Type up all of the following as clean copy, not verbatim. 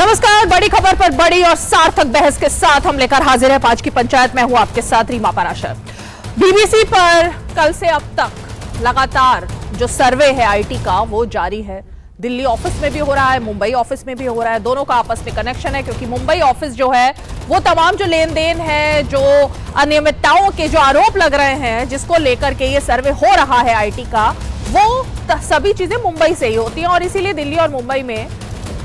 नमस्कार। बड़ी खबर पर बड़ी और सार्थक बहस के साथ हम लेकर हाजिर है आज की पंचायत में हूं आपके साथ रीमा पराशर। बीबीसी पर कल से अब तक लगातार जो सर्वे है आईटी का वो जारी है। दिल्ली ऑफिस में भी हो रहा है, मुंबई ऑफिस में भी हो रहा है। दोनों का आपस में कनेक्शन है क्योंकि मुंबई ऑफिस जो है वो तमाम जो लेन देन है, जो अनियमितताओं के जो आरोप लग रहे हैं, जिसको लेकर के ये सर्वे हो रहा है आईटी का, वो सभी चीजें मुंबई से ही होती हैं और इसीलिए दिल्ली और मुंबई में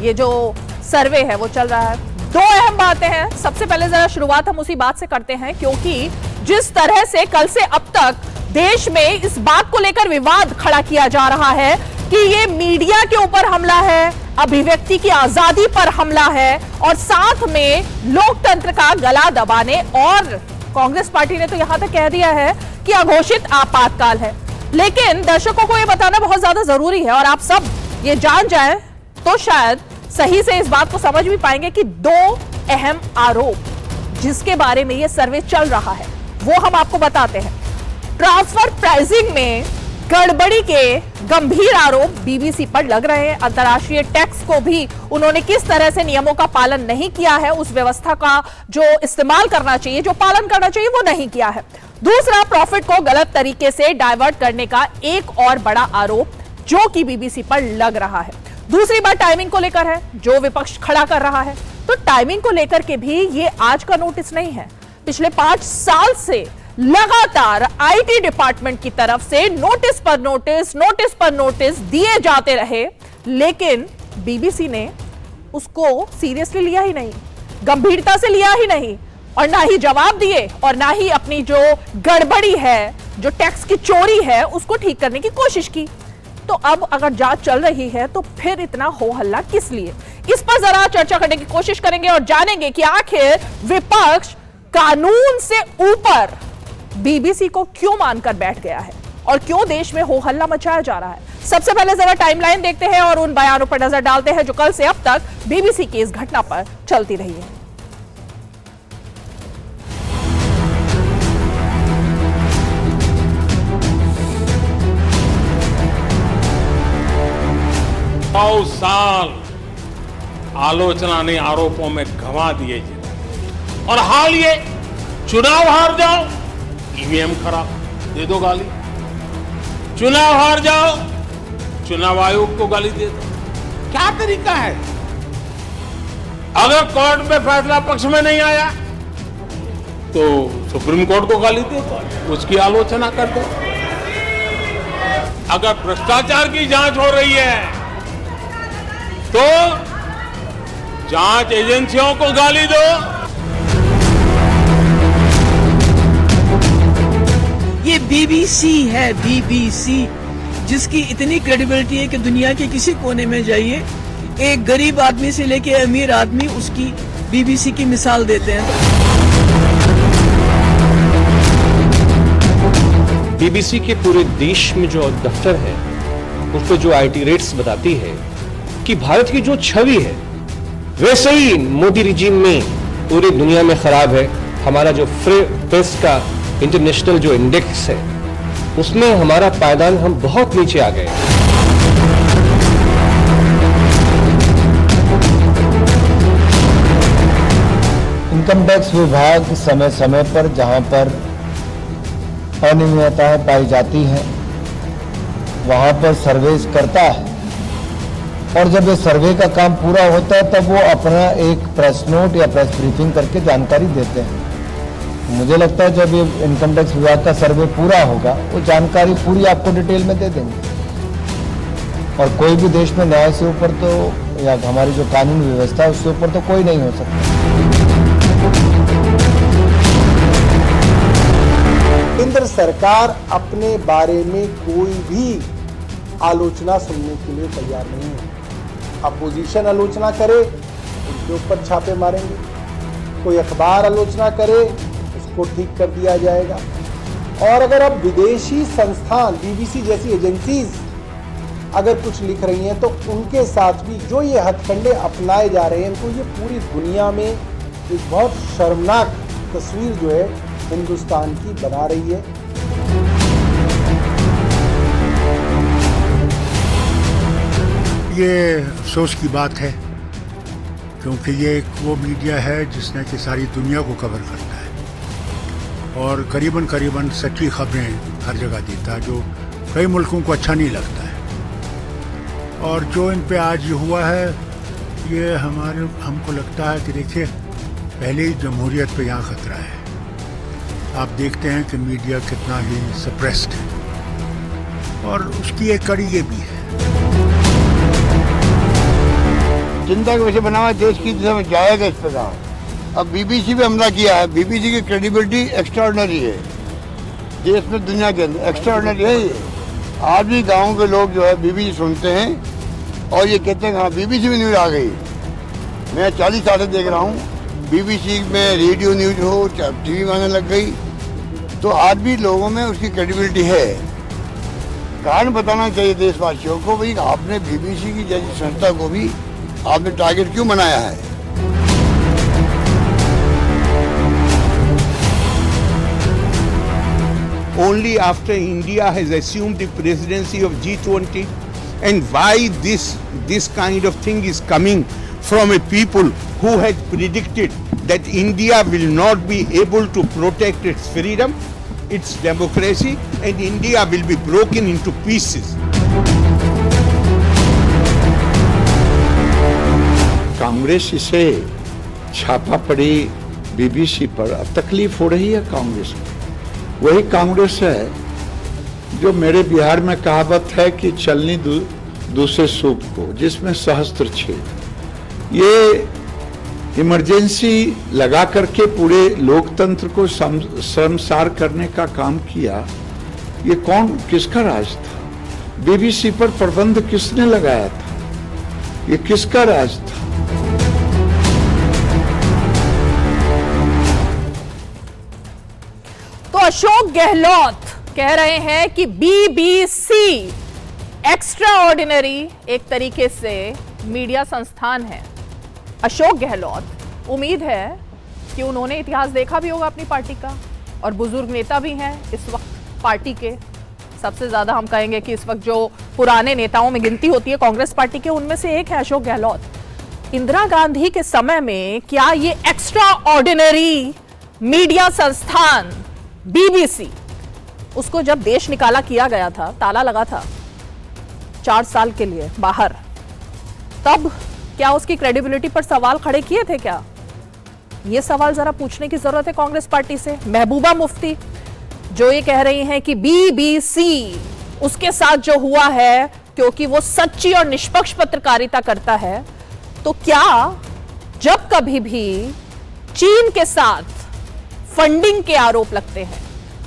ये जो सर्वे है वो चल रहा है। दो अहम बातें हैं। सबसे पहले जरा शुरुआत हम उसी बात से करते हैं क्योंकि जिस तरह से कल से अब तक देश में इस बात को लेकर विवाद खड़ा किया जा रहा है कि ये मीडिया के ऊपर हमला है, अभिव्यक्ति की आजादी पर हमला है और साथ में लोकतंत्र का गला दबाने, और कांग्रेस पार्टी ने तो यहां तक कह दिया है कि अघोषित आपातकाल है। लेकिन दर्शकों को यह बताना बहुत ज्यादा जरूरी है और आप सब ये जान जाएं तो शायद सही से इस बात को समझ भी पाएंगे कि दो अहम आरोप जिसके बारे में यह सर्वे चल रहा है वो हम आपको बताते हैं। ट्रांसफर प्राइसिंग में गड़बड़ी के गंभीर आरोप बीबीसी पर लग रहे हैं। अंतर्राष्ट्रीय टैक्स को भी उन्होंने किस तरह से नियमों का पालन नहीं किया है, उस व्यवस्था का जो इस्तेमाल करना चाहिए, जो पालन करना चाहिए, वो नहीं किया है। दूसरा, प्रॉफिट को गलत तरीके से डाइवर्ट करने का एक और बड़ा आरोप जो कि बीबीसी पर लग रहा है। दूसरी बात टाइमिंग को लेकर है जो विपक्ष खड़ा कर रहा है। तो टाइमिंग को लेकर के भी ये आज का नोटिस नहीं है। पिछले 5 साल से लगातार आईटी डिपार्टमेंट की तरफ से नोटिस पर नोटिस दिए जाते रहे, लेकिन बीबीसी ने उसको सीरियसली लिया ही नहीं, गंभीरता से लिया ही नहीं और ना ही जवाब दिए और ना ही अपनी जो गड़बड़ी है, जो टैक्स की चोरी है, उसको ठीक करने की कोशिश की। तो अब अगर जांच चल रही है तो फिर इतना हो हल्ला किस लिए? इस पर जरा चर्चा करने की कोशिश करेंगे और जानेंगे कि आखिर विपक्ष कानून से ऊपर बीबीसी को क्यों मानकर बैठ गया है और क्यों देश में हो हल्ला मचाया जा रहा है। सबसे पहले जरा टाइमलाइन देखते हैं और उन बयानों पर नजर डालते हैं जो कल से अब तक बीबीसी की इस घटना पर चलती रही है। साल आलोचना ने आरोपों में गंवा दिए और हाल ये चुनाव हार जाओ, ईवीएम खराब, दे दो गाली। चुनाव हार जाओ, चुनाव आयोग को गाली दे दो। क्या तरीका है? अगर कोर्ट में फैसला पक्ष में नहीं आया तो सुप्रीम कोर्ट को गाली दे दो, उसकी आलोचना कर दो। अगर भ्रष्टाचार की जांच हो रही है तो जांच एजेंसियों को गाली दो। ये बीबीसी है, बीबीसी जिसकी इतनी क्रेडिबिलिटी है कि दुनिया के किसी कोने में जाइए, एक गरीब आदमी से लेके अमीर आदमी उसकी बीबीसी की मिसाल देते हैं। बीबीसी के पूरे देश में जो दफ्तर है उस पर जो आईटी रेट्स बताती है कि भारत की जो छवि है वैसे ही मोदी रिजीम में पूरी दुनिया में खराब है। हमारा जो फ्री प्रेस का इंटरनेशनल जो इंडेक्स है उसमें हमारा पायदान हम बहुत नीचे आ गए। इनकम टैक्स विभाग समय समय पर जहां पर अनियमितताएं पाई जाती हैं वहां पर सर्वेस करता है और जब ये सर्वे का काम पूरा होता है तब वो अपना एक प्रेस नोट या प्रेस ब्रीफिंग करके जानकारी देते हैं। मुझे लगता है जब ये इनकम टैक्स विभाग का सर्वे पूरा होगा वो जानकारी पूरी आपको डिटेल में दे देंगे और कोई भी देश में न्याय से ऊपर तो या हमारी जो कानून व्यवस्था है उससे ऊपर तो कोई नहीं हो सकता। केंद्र सरकार अपने बारे में कोई भी आलोचना सुनने के लिए तैयार नहीं है। अपोजिशन आलोचना करे उनके ऊपर छापे मारेंगे, कोई अखबार आलोचना करे उसको ठीक कर दिया जाएगा। और अगर अब विदेशी संस्थान बीबीसी जैसी एजेंसीज अगर कुछ लिख रही हैं तो उनके साथ भी जो ये हथकंडे अपनाए जा रहे हैं, इनको ये पूरी दुनिया में एक बहुत शर्मनाक तस्वीर जो है हिंदुस्तान की बना रही है। ये अफसोस की बात है क्योंकि ये एक वो मीडिया है जिसने कि सारी दुनिया को कवर करता है और करीबन करीबन सच्ची खबरें हर जगह देता है, जो कई मुल्कों को अच्छा नहीं लगता है। और जो इन पे आज ये हुआ है, ये हमको लगता है कि देखिए, पहले ही जमहूरियत पे यहाँ खतरा है। आप देखते हैं कि मीडिया कितना ही सप्रेस्ड है और उसकी एक कड़ी ये भी है। चिंता के विषय बना हुआ है, देश की दिशा में जाएगा इस पर काम। अब बीबीसी पे हमला किया है, बीबीसी की क्रेडिबिलिटी एक्स्ट्राऑर्डिनरी है देश में, दुनिया के अंदर एक्स्ट्राऑर्डिनरी है ये। आज भी गाँव के लोग जो है बीबीसी सुनते हैं और ये कहते हैं हाँ बीबीसी में न्यूज़ आ गई। मैं 40 साल से देख रहा हूँ, बीबीसी में रेडियो न्यूज हो, टीवी में आने लग गई, तो आज भी लोगों में उसकी क्रेडिबिलिटी है। कारण बताना चाहिए देशवासियों को, भाई आपने बीबीसी की जैसी संस्था को भी आपने टारगेट क्यों बनाया है। Only after India has assumed the presidency of G20, and why this kind of thing is coming from a people who had predicted that India will not be able to protect its freedom, its democracy, and India will be broken into pieces. Congress इसे छापा पड़ी BBC पर, अब तकलीफ हो रही है कांग्रेस को। वही कांग्रेस है जो मेरे बिहार में कहावत है कि चलनी दूसरे सूप को, जिसमें सहस्त्र छेद। ये इमरजेंसी लगा करके पूरे लोकतंत्र को शर्मसार करने का काम किया। ये किसका राज था? बीबीसी पर प्रतिबंध किसने लगाया था? ये किसका राज था? तो अशोक गहलोत कह रहे हैं कि बीबीसी एक्स्ट्रा ऑर्डिनरी एक तरीके से मीडिया संस्थान है। अशोक गहलोत, उम्मीद है कि उन्होंने इतिहास देखा भी होगा अपनी पार्टी का, और बुजुर्ग नेता भी हैं इस वक्त पार्टी के। सबसे ज्यादा हम कहेंगे कि इस वक्त जो पुराने नेताओं में गिनती होती है कांग्रेस पार्टी के, उनमें से एक है अशोक गहलोत। इंदिरा गांधी के समय में क्या ये एक्स्ट्रा ऑर्डिनरी मीडिया संस्थान बीबीसी, उसको जब देश निकाला किया गया था, ताला लगा था 4 साल के लिए बाहर, तब क्या उसकी क्रेडिबिलिटी पर सवाल खड़े किए थे क्या? ये सवाल जरा पूछने की जरूरत है कांग्रेस पार्टी से। महबूबा मुफ्ती जो ये कह रही हैं कि बीबीसी उसके साथ जो हुआ है क्योंकि वो सच्ची और निष्पक्ष पत्रकारिता करता है, तो क्या जब कभी भी चीन के साथ फंडिंग के आरोप लगते हैं,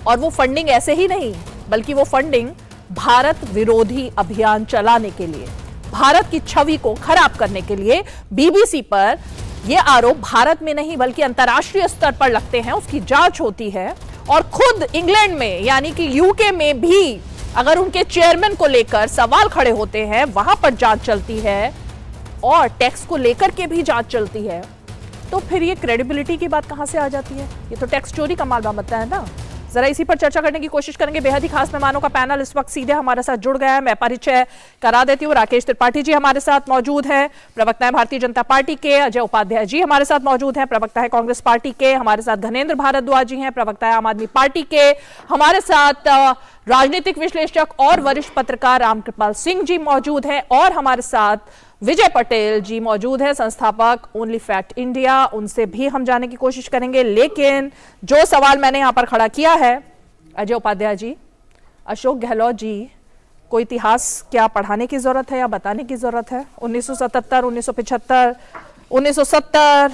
और वो फंडिंग ऐसे ही नहीं बल्कि वो फंडिंग भारत विरोधी अभियान चलाने के लिए, भारत की छवि को खराब करने के लिए बीबीसी पर ये आरोप भारत में नहीं बल्कि अंतर्राष्ट्रीय स्तर पर लगते हैं, उसकी जांच होती है। और खुद इंग्लैंड में यानी कि यूके में भी अगर उनके चेयरमैन को लेकर सवाल खड़े होते हैं, वहां पर जांच चलती है और टैक्स को लेकर के भी जांच चलती है, तो फिर ये क्रेडिबिलिटी की बात कहां से आ जाती है? ये तो टैक्स चोरी का मामला बनता है ना। जरा इसी पर चर्चा करने की कोशिश करेंगे। बेहद ही खास मेहमानों का पैनल इस वक्त सीधे हमारे साथ जुड़ गया है। मैं परिचय करा देती हूँ। राकेश त्रिपाठी जी हमारे साथ मौजूद हैं, प्रवक्ता है भारतीय जनता पार्टी के। अजय उपाध्याय जी हमारे साथ मौजूद हैं, प्रवक्ता है कांग्रेस पार्टी के। हमारे साथ धनेंद्र भारद्वाज जी हैं, प्रवक्ता है आम आदमी पार्टी के। हमारे साथ राजनीतिक विश्लेषक और वरिष्ठ पत्रकार रामकृपाल सिंह जी मौजूद हैं, और हमारे साथ विजय पटेल जी मौजूद है, संस्थापक ओनली फैक्ट इंडिया। उनसे भी हम जानने की कोशिश करेंगे। लेकिन जो सवाल मैंने यहां पर खड़ा किया है, अजय उपाध्याय जी, अशोक गहलोत जी को इतिहास क्या पढ़ाने की जरूरत है या बताने की जरूरत है? 1977, 1975, 1970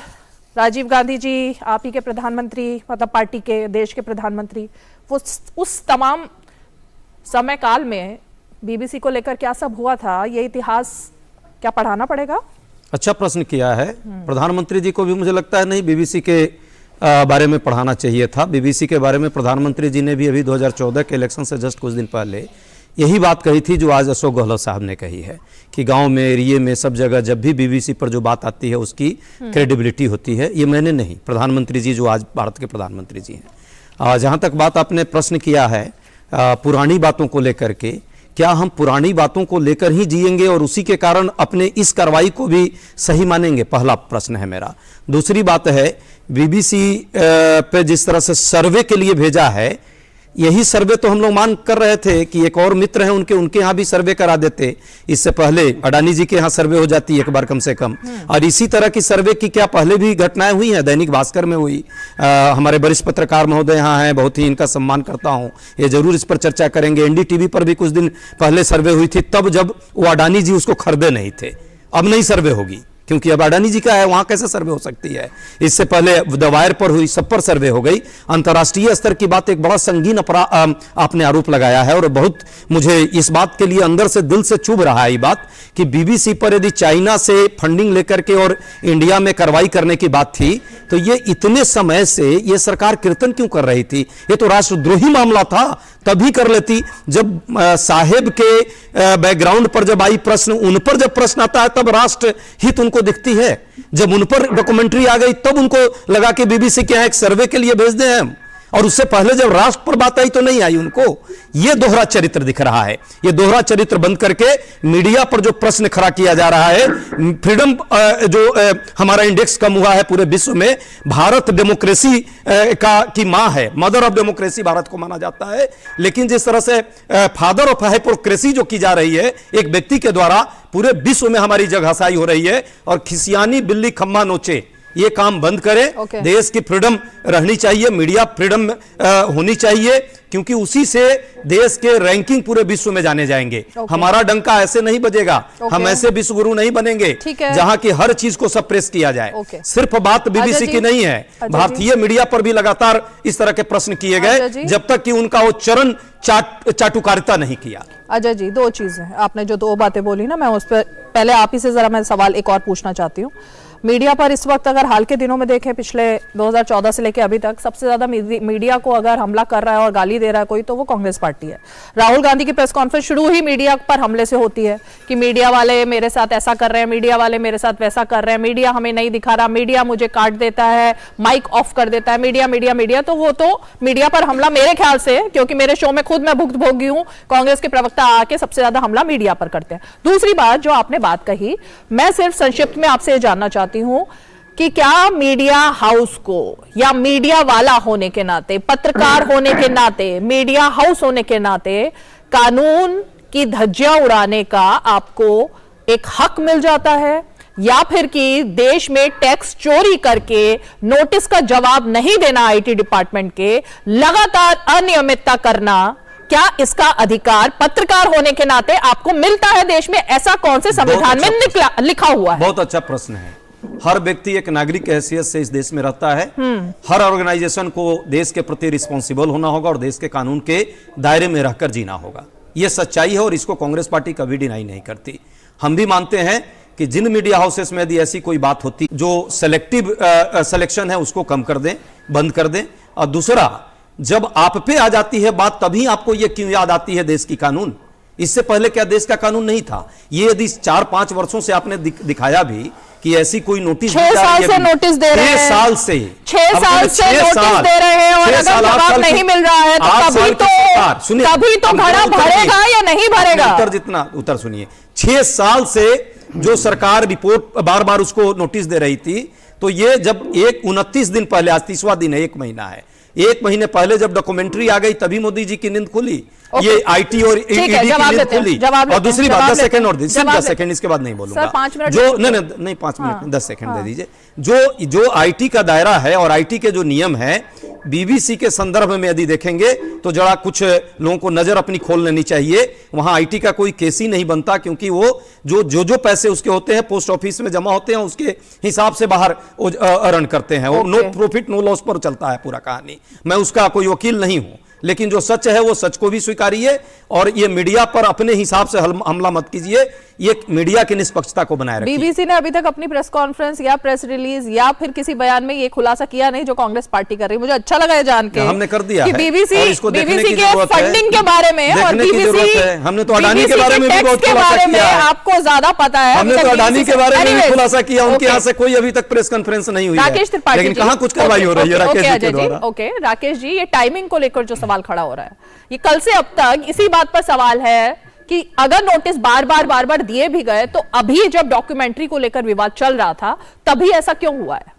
राजीव गांधी जी आप ही के प्रधानमंत्री, मतलब पार्टी के, देश के प्रधानमंत्री, वो उस तमाम समय काल में बीबीसी को लेकर क्या सब हुआ था, ये इतिहास क्या पढ़ाना पड़ेगा? अच्छा प्रश्न किया है। प्रधानमंत्री जी को भी मुझे लगता है नहीं बीबीसी के बारे में पढ़ाना चाहिए था। बीबीसी के बारे में प्रधानमंत्री जी ने भी अभी 2014 के इलेक्शन से जस्ट कुछ दिन पहले यही बात कही थी जो आज अशोक गहलोत साहब ने कही है कि गांव में, एरिए में, सब जगह जब भी बीबीसी पर जो बात आती है उसकी क्रेडिबिलिटी होती है। ये मैंने नहीं, प्रधानमंत्री जी जो आज भारत के प्रधानमंत्री जी हैं। जहाँ तक बात आपने प्रश्न किया है पुरानी बातों को लेकर के क्या हम पुरानी बातों को लेकर ही जिएंगे और उसी के कारण अपने इस कार्रवाई को भी सही मानेंगे? पहला प्रश्न है मेरा। दूसरी बात है, बीबीसी पे जिस तरह से सर्वे के लिए भेजा है, यही सर्वे तो हम लोग मांग कर रहे थे कि एक और मित्र हैं उनके यहां भी सर्वे करा देते। इससे पहले अडानी जी के यहां सर्वे हो जाती एक बार कम से कम। और इसी तरह की सर्वे की क्या पहले भी घटनाएं हुई हैं? दैनिक भास्कर में हुई, हमारे वरिष्ठ पत्रकार महोदय यहां हैं, बहुत ही इनका सम्मान करता हूं, ये जरूर इस पर चर्चा करेंगे। एनडीटीवी पर भी कुछ दिन पहले सर्वे हुई थी, तब जब वो अडानी जी उसको खरीदे नहीं थे। अब नहीं सर्वे होगी क्योंकि अब अडानी जी का है, वहां कैसे सर्वे हो सकती है? इससे पहले द वायर पर हुई, सब पर सर्वे हो गई। अंतर्राष्ट्रीय स्तर की बात, एक बड़ा संगीन आपने आरोप लगाया है और बहुत मुझे इस बात के लिए अंदर से दिल से चुभ रहा है ये बात कि बीबीसी पर यदि चाइना से फंडिंग लेकर के और इंडिया में कार्रवाई करने की बात थी तो ये इतने समय से ये सरकार कीर्तन क्यों कर रही थी? ये तो राष्ट्रद्रोही मामला था, तभी कर लेती। जब साहेब के बैकग्राउंड पर जब आई प्रश्न, उन पर जब प्रश्न आता है तब राष्ट्र हित उनको दिखती है। जब उन पर डॉक्यूमेंट्री आ गई तब उनको लगा कि बीबीसी के यहां एक सर्वे के लिए भेज दें हम, और उससे पहले जब राष्ट्र पर बात आई तो नहीं आई उनको। यह दोहरा चरित्र दिख रहा है। यह दोहरा चरित्र बंद करके मीडिया पर जो प्रश्न खड़ा किया जा रहा है, फ्रीडम जो हमारा इंडेक्स कम हुआ है पूरे विश्व में, भारत डेमोक्रेसी की मां है, मदर ऑफ डेमोक्रेसी भारत को माना जाता है, लेकिन जिस तरह से फादर ऑफ हाइपोक्रेसी जो की जा रही है एक व्यक्ति के द्वारा, पूरे विश्व में हमारी जगहसाई हो रही है। और खिसियानी बिल्ली खम्मा नोचे, ये काम बंद करें। देश की फ्रीडम रहनी चाहिए, मीडिया फ्रीडम होनी चाहिए, क्योंकि उसी से देश के रैंकिंग पूरे विश्व में जाने जाएंगे। हमारा डंका ऐसे नहीं बजेगा, हम ऐसे विश्वगुरु नहीं बनेंगे जहां की हर चीज को सप्रेस किया जाए। सिर्फ बात बीबीसी की नहीं है, भारतीय मीडिया पर भी लगातार इस तरह के प्रश्न किए गए जब तक कि उनका वो चरण चाटुकारिता नहीं किया। अजय जी, दो चीजें आपने जो दो बातें बोली ना, मैं उस पर पहले आप ही से जरा मैं सवाल एक और पूछना चाहती हूँ। मीडिया पर इस वक्त अगर हाल के दिनों में देखें, पिछले 2014 से लेकर अभी तक सबसे ज्यादा मीडिया को अगर हमला कर रहा है और गाली दे रहा है कोई, तो वो कांग्रेस पार्टी है। राहुल गांधी की प्रेस कॉन्फ्रेंस शुरू ही मीडिया पर हमले से होती है कि मीडिया वाले मेरे साथ ऐसा कर रहे हैं, मीडिया वाले मेरे साथ वैसा कर रहे हैं, मीडिया हमें नहीं दिखा रहा, मीडिया मुझे काट देता है, माइक ऑफ कर देता है, मीडिया मीडिया मीडिया। तो वो तो मीडिया पर हमला मेरे ख्याल से, क्योंकि मेरे शो में खुद मैं भुक्तभोगी हूं, कांग्रेस के प्रवक्ता आके सबसे ज्यादा हमला मीडिया पर करते हैं। दूसरी बात जो आपने बात कही, मैं सिर्फ संक्षिप्त में आपसे जानना चाहती हूं कि क्या मीडिया हाउस को, या मीडिया वाला होने के नाते, पत्रकार होने के नाते, मीडिया हाउस होने के नाते कानून की धज्जियां उड़ाने का आपको एक हक मिल जाता है, या फिर कि देश में टैक्स चोरी करके नोटिस का जवाब नहीं देना आईटी डिपार्टमेंट के, लगातार अनियमितता करना, क्या इसका अधिकार पत्रकार होने के नाते आपको मिलता है देश में? ऐसा कौन से संविधान में लिखा हुआ है? बहुत अच्छा प्रश्न है। हर व्यक्ति एक नागरिक की हैसियत से इस देश में रहता है। हर ऑर्गेनाइजेशन को देश के प्रति रिस्पॉन्सिबल होना होगा और देश के कानून के दायरे में रहकर जीना होगा। यह सच्चाई है और इसको कांग्रेस पार्टी कभी डिनाई नहीं करती। हम भी मानते हैं कि जिन मीडिया हाउसेस में यदि ऐसी कोई बात होती जो सेलेक्टिव सिलेक्शन है उसको कम कर दें, बंद कर दें। और दूसरा, जब आप पे आ जाती है बात तभी आपको यह क्यों याद आती है देश की कानून? इससे पहले क्या देश का कानून नहीं था? ये यदि 4-5 वर्षों से आपने दिखाया भी कि ऐसी कोई नोटिस 6 साल से नोटिस दे रहे हैं, 6 साल से 6 साल से नोटिस दे रहे हैं, और अगर जवाब नहीं मिल रहा है तो कभी तो घड़ा भरेगा या नहीं भरेगा? उत्तर सुनिए। 6 साल से जो सरकार रिपोर्ट बार बार उसको नोटिस दे रही थी, तो ये जब 29 दिन पहले, आज 30वां दिन है, 1 महीना है, 1 महीने पहले जब डॉक्यूमेंट्री आ गई तभी मोदी जी की नींद खुली। ये आईटी और ईडी की नींद खुली। और दूसरी बात, 10 सेकंड और 10 सेकंड, इसके बाद नहीं बोलूंगा। 5 मिनट जो नहीं 5 मिनट 10 सेकंड दे दीजिए। जो आईटी का दायरा है और आईटी के जो नियम है, बीबीसी के संदर्भ में यदि देखेंगे तो जरा कुछ लोगों को नजर अपनी खोल लेनी चाहिए। वहां आईटी का कोई केस ही नहीं बनता, क्योंकि वो जो पैसे उसके होते हैं पोस्ट ऑफिस में जमा होते हैं, उसके हिसाब से बाहर अर्न करते हैं। वो नो प्रॉफिट नो लॉस पर चलता है पूरा कहानी। मैं उसका कोई वकील नहीं हूं, लेकिन जो सच है वो सच को भी स्वीकारिए और ये मीडिया पर अपने हिसाब से हमला मत कीजिए। ये मीडिया की निष्पक्षता को बनाए रखिए। बीबीसी ने अभी तक अपनी प्रेस कॉन्फ्रेंस या प्रेस रिलीज या फिर किसी बयान में ये खुलासा किया नहीं जो कांग्रेस पार्टी कर रही है। मुझे अच्छा लगा है जान के, हमने कर दिया कि है। बीबीसी के फंडिंग के बारे में और बीबीसी, हमने तो अडानी के बारे में भी बहुत खुलासा किया है। आपको ज्यादा पता है, हमने तो अडानी के बारे में भी खुलासा किया। उनके यहाँ से कोई अभी तक प्रेस कॉन्फ्रेंस नहीं हुई है, राकेश त्रिपाठी, लेकिन कहाँ कुछ कार्रवाई हो रही है राकेश जी के द्वारा। ओके राकेश जी, ये टाइमिंग को लेकर जो सवाल खड़ा हो रहा है, ये कल से अब तक इसी बात पर सवाल है कि अगर नोटिस बार बार दिए भी गए तो अभी जब डॉक्यूमेंट्री को लेकर विवाद चल रहा था तभी ऐसा क्यों हुआ है?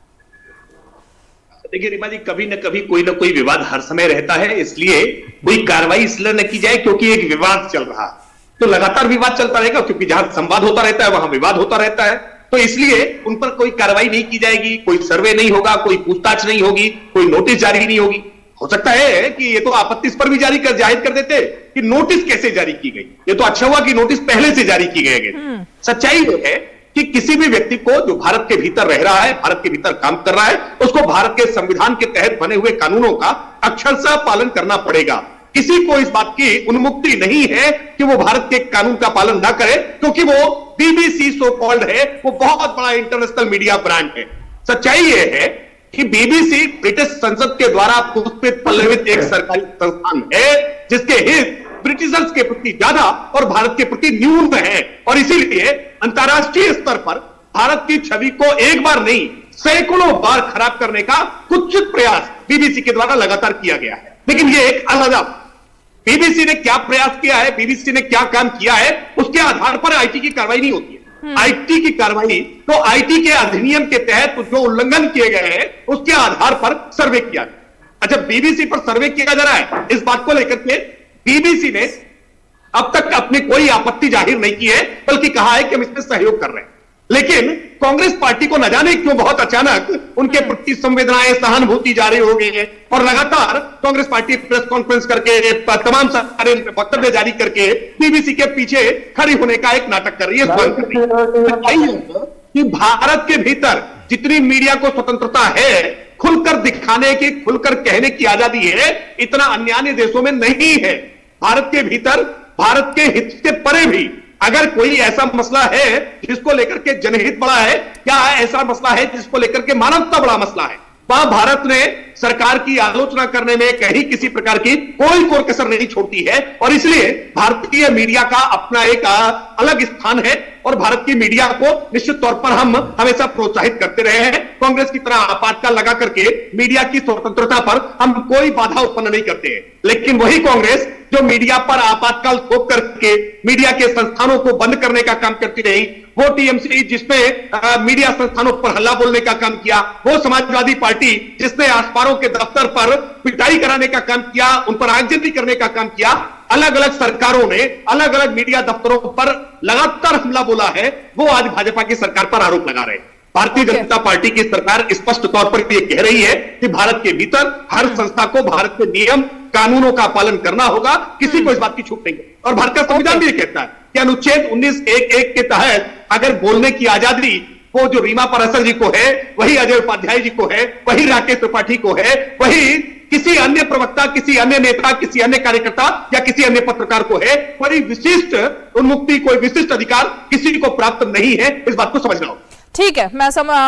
देखिए रीमा जी, कभी न कभी कोई ना कोई विवाद हर समय रहता है, इसलिए कोई कार्रवाई इसलिए न की जाए क्योंकि एक विवाद चल रहा है, तो लगातार विवाद चलता रहेगा, क्योंकि जहां संवाद होता रहता है वहां विवाद होता रहता है, तो इसलिए उन पर कोई कार्रवाई नहीं की जाएगी, कोई सर्वे नहीं होगा, कोई पूछताछ नहीं होगी, कोई नोटिस जारी नहीं होगी। हो सकता है कि ये तो आपत्ति इस पर भी जाहिर कर देते कि नोटिस कैसे जारी की गई, ये तो अच्छा हुआ कि नोटिस पहले से जारी की गए। सच्चाई ये है कि किसी भी व्यक्ति को जो भारत के भीतर रह रहा है, भारत के भीतर काम कर रहा है, उसको भारत के संविधान के तहत बने हुए कानूनों का अक्षरशः पालन करना पड़ेगा। किसी को इस बात की उन्मुक्ति नहीं है कि वो भारत के कानून का पालन ना करे, क्योंकि वो बीबीसी सो कॉल्ड है, वो बहुत बड़ा इंटरनेशनल मीडिया ब्रांड है। सच्चाई ये है कि बीबीसी ब्रिटिश संसद के द्वारा पुष्पित पल्लवित एक सरकारी संस्थान है, जिसके हित ब्रिटिशर्स के प्रति ज्यादा और भारत के प्रति न्यून है, और इसीलिए अंतर्राष्ट्रीय स्तर पर भारत की छवि को एक बार नहीं सैकड़ों बार खराब करने का कुछ प्रयास बीबीसी के द्वारा लगातार किया गया है। लेकिन ये एक अलग बीबीसी ने क्या प्रयास किया है, बीबीसी ने क्या काम किया है, उसके आधार पर आईटी की कार्रवाई नहीं होती है। आईटी की कार्रवाई तो आईटी के अधिनियम के तहत जो उल्लंघन किए गए हैं उसके आधार पर सर्वे किया गया। अच्छा, बीबीसी पर सर्वे किया जा रहा है, इस बात को लेकर के बीबीसी ने अब तक अपनी कोई आपत्ति जाहिर नहीं की है, बल्कि कहा है कि हम इसमें सहयोग कर रहे हैं। लेकिन कांग्रेस पार्टी को न जाने क्यों बहुत अचानक उनके प्रति संवेदनाएं, सहानुभूति जारी हो गई है, और लगातार कांग्रेस पार्टी प्रेस कॉन्फ्रेंस करके तमाम सारे वक्तव्य जारी करके बीबीसी के पीछे खड़ी होने का एक नाटक कर रही है। कि भारत के भीतर जितनी मीडिया को स्वतंत्रता है, खुलकर दिखाने की, खुलकर कहने की आजादी है, इतना अन्य अन्य देशों में नहीं है। भारत के भीतर भारत के हित से परे भी अगर कोई ऐसा मसला है जिसको लेकर के जनहित बड़ा है, क्या ऐसा मसला है जिसको लेकर के मानवता बड़ा मसला है, वहां भारत ने सरकार की आलोचना करने में कहीं किसी प्रकार की कोई कोर कसर नहीं छोड़ती है। और इसलिए भारतीय मीडिया का अपना एक अलग स्थान है, और भारत की मीडिया को निश्चित तौर पर हम हमेशा प्रोत्साहित करते रहे हैं। कांग्रेस की तरह आपातकाल लगा करके मीडिया की स्वतंत्रता पर हम कोई बाधा उत्पन्न नहीं करते हैं। लेकिन वही कांग्रेस जो मीडिया पर आपातकाल थोप करके मीडिया के संस्थानों को बंद करने का काम करती रही, वो टीएमसी जिसमें मीडिया संस्थानों पर हल्ला बोलने का काम किया, वो समाजवादी पार्टी जिसने आसपारों के दफ्तर पर पिटाई कराने का काम किया, उन पर आगजनी करने का काम किया, अलग अलग सरकारों ने अलग अलग मीडिया दफ्तरों पर लगातार हमला बोला है, वो आज भाजपा की सरकार पर आरोप लगा रहे हैं। भारतीय जनता पार्टी की सरकार स्पष्ट तौर पर यह कह रही है कि भारत के भीतर हर संस्था को भारत के नियम कानूनों का पालन करना होगा, किसी को इस बात की छूट नहीं है। और भारत का संविधान भी ये कहता है कि अनुच्छेद 19(1)(1) के तहत अगर बोलने की आजादी वो जो रीमा परसर जी को है, वही अजय उपाध्याय जी को है, वही राकेश त्रिपाठी को है, वही किसी अन्य प्रवक्ता, किसी अन्य नेता, किसी अन्य कार्यकर्ता या किसी अन्य पत्रकार को है, कोई विशिष्ट उन्मुक्ति, कोई विशिष्ट अधिकार किसी को प्राप्त नहीं है। इस बात को समझना होगा। ठीक है,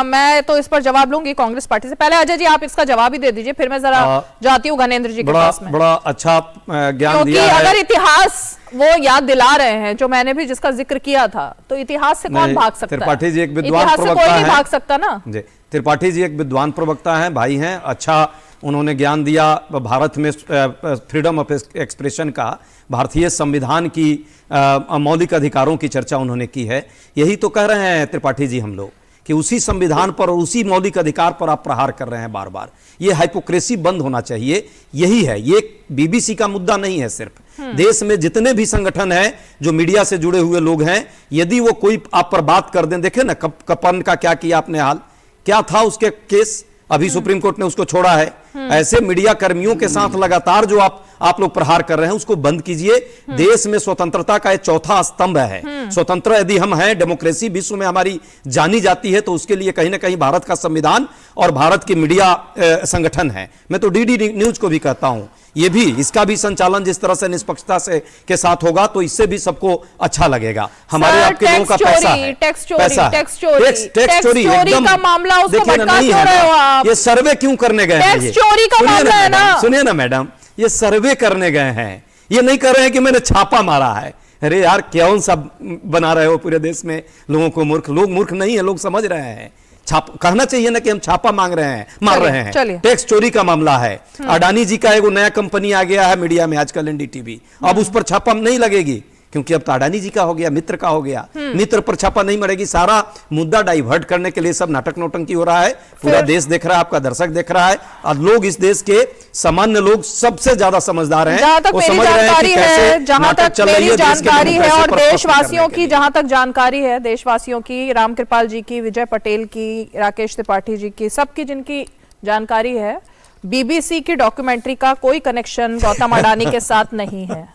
मैं तो इस पर जवाब लूंगी कांग्रेस पार्टी से। पहले अजय जी आप इसका जवाब ही दे दीजिए, फिर मैं जरा जाती हूँ ज्ञानेंद्र जी के पास में। बड़ा अच्छा ज्ञान दिया है। अगर इतिहास वो याद दिला रहे हैं जो मैंने भी जिसका जिक्र किया था, तो इतिहास से कौन भाग सकता है? त्रिपाठी जी एक विद्वान इतिहास से प्रवक्ता कोई नहीं है। भाग सकता ना जी, त्रिपाठी जी एक विद्वान प्रवक्ता हैं, भाई हैं, अच्छा उन्होंने ज्ञान दिया भारत में फ्रीडम ऑफ एक्सप्रेशन का, भारतीय संविधान की मौलिक अधिकारों की चर्चा उन्होंने की है। यही तो कह रहे हैं त्रिपाठी जी हम लोग कि उसी संविधान पर और उसी मौलिक अधिकार पर आप प्रहार कर रहे हैं बार बार। ये हाइपोक्रेसी बंद होना चाहिए। यही है, ये बीबीसी का मुद्दा नहीं है सिर्फ। देश में जितने भी संगठन हैं जो मीडिया से जुड़े हुए लोग हैं, यदि वो कोई आप पर बात कर दें, देखे ना कपन का क्या किया आपने हाल, क्या था उसके केस, अभी सुप्रीम कोर्ट ने उसको छोड़ा है। ऐसे मीडिया कर्मियों के साथ लगातार जो आप लोग प्रहार कर रहे हैं उसको बंद कीजिए। देश में स्वतंत्रता का एक चौथा स्तंभ है। स्वतंत्र यदि हम हैं, डेमोक्रेसी विश्व में हमारी जानी जाती है, तो उसके लिए कहीं ना कहीं भारत का संविधान और भारत के मीडिया संगठन है। मैं तो डीडी न्यूज को भी कहता हूं, ये भी, इसका भी संचालन जिस तरह से निष्पक्षता से के साथ होगा तो इससे भी सबको अच्छा लगेगा। हमारे आपके लोगों का पैसा है, टैक्स चोरी का मामला, उसको भटका क्यों रहे हो आप? ये सर्वे क्यों करने गए हैं? टैक्स चोरी का मामला है ना। सुनिए ना मैडम, ये सर्वे करने गए हैं, ये नहीं कर रहे हैं कि मैंने छापा मारा है। अरे यार, कौन सा बना रहे हो पूरे देश में लोगों को मूर्ख? लोग मूर्ख नहीं है, लोग समझ रहे हैं। कहना चाहिए ना कि हम छापा मार रहे हैं। टैक्स चोरी का मामला है। अडानी जी का एगो नया कंपनी आ गया है मीडिया में आजकल, एनडीटीवी। अब उस पर छापा नहीं लगेगी क्योंकि अब तो अडानी जी का हो गया, मित्र का हो गया, मित्र पर छापा नहीं मरेगी। सारा मुद्दा डाइवर्ट करने के लिए सब नाटक नौटंकी हो रहा है, पूरा देश देख रहा है, आपका दर्शक देख रहा है, और लोग इस देश के सामान्य लोग सबसे ज्यादा समझदार हैं। जहां तक मेरी जानकारी है, जहां तक मेरी जानकारी है और देशवासियों की जहां तक जानकारी है, देशवासियों की, रामकृपाल जी की, विजय पटेल की, राकेश त्रिपाठी जी की, सबकी जिनकी जानकारी है, बीबीसी की डॉक्यूमेंट्री का कोई कनेक्शन गौतम अडानी के साथ नहीं है।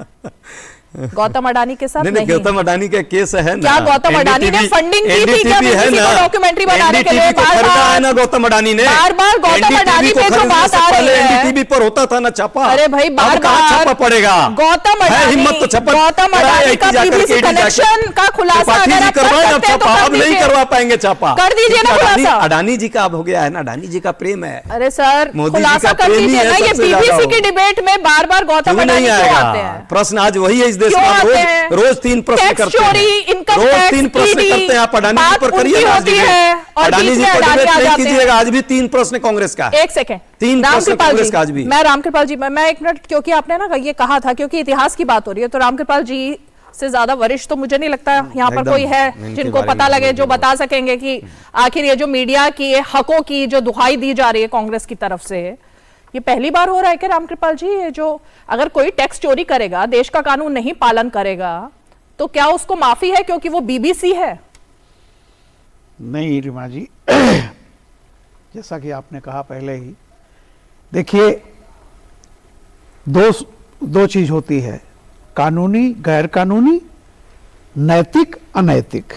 गौतम अडानी के साथ नहीं। गौतम अडानी का केस है ना, क्या गौतम अडानी ने फंडिंग की थी क्या बीबीसी को डॉक्यूमेंट्री बनाने के लिए? बार-बार ना गौतम अडानी ने, बार-बार गौतम अडानी पे जो बात आ रही है, एनडीटीवी पर होता था ना छापा। अरे भाई बार-बार छापा पड़ेगा, गौतम अडानी, हिम्मत तो छापा, गौतम अडानी का बीबीसी कनेक्शन का खुलासा अगर आप कर सकते हैं तो अब नहीं करवा पाएंगे छापा, कर दीजिए ना खुलासा। अडानी जी का अब हो गया है ना, अडानी जी का प्रेम है। अरे सर खुलासा कर दीजिए ना, ये बीबीसी की डिबेट में बार-बार गौतम अडानी क्यों आते हैं? प्रश्न आज वही है इस देश में, रोज 3 प्रश्न करते हैं, रोज 3 प्रश्न करते हैं। आप अडानी जी पर करिए, अडानी जी पर डिबेट नहीं कीजिएगा। आज भी 3 प्रश्न कांग्रेस का। एक सेकंड, 3 प्रश्न कांग्रेस का आज भी। मैं रामकृपाल जी, मैं 1 मिनट, क्योंकि आपने ना ये कहा था, क्योंकि इतिहास की बात हो रही है, तो रामकृपाल जी से ज्यादा वरिष्ठ तो मुझे नहीं लगता यहाँ पर कोई है जिनको पता लगे, जो बता सकेंगे कि आखिर ये जो मीडिया की हकों की जो दुहाई दी जा रही है कांग्रेस की तरफ से, ये पहली बार हो रहा है कि रामकृपाल जी? ये जो अगर कोई टैक्स चोरी करेगा, देश का कानून नहीं पालन करेगा, तो क्या उसको माफी है क्योंकि वो बीबीसी है? नहीं रीमा जी, जैसा कि आपने कहा पहले ही, देखिए दो चीज होती है, कानूनी गैर कानूनी, नैतिक अनैतिक।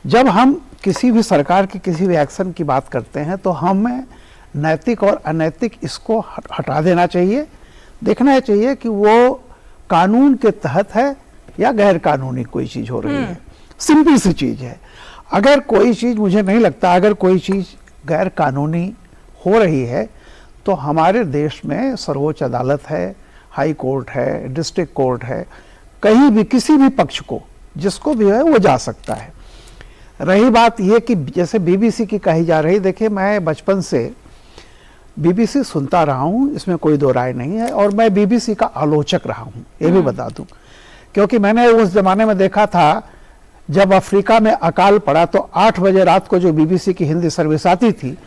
जब हम किसी भी सरकार के किसी भी एक्शन की बात करते हैं तो हमें नैतिक और अनैतिक इसको हटा देना चाहिए, देखना चाहिए कि वो कानून के तहत है या गैर कानूनी कोई चीज हो रही है। सिंपल सी चीज है। अगर कोई चीज, मुझे नहीं लगता अगर कोई चीज गैर कानूनी हो रही है तो हमारे देश में सर्वोच्च अदालत है, हाई कोर्ट है, डिस्ट्रिक्ट कोर्ट है, कहीं भी किसी भी पक्ष को जिसको भी है वो जा सकता है। रही बात ये कि जैसे बीबीसी की कही जा रही, देखिए मैं बचपन से बीबीसी सुनता रहा हूँ, इसमें कोई दो राय नहीं है, और मैं बीबीसी का आलोचक रहा हूँ, ये भी बता दूं, क्योंकि मैंने उस जमाने में देखा था जब अफ्रीका में अकाल पड़ा तो 8 बजे रात को जो बीबीसी की हिंदी सर्विस आती थी,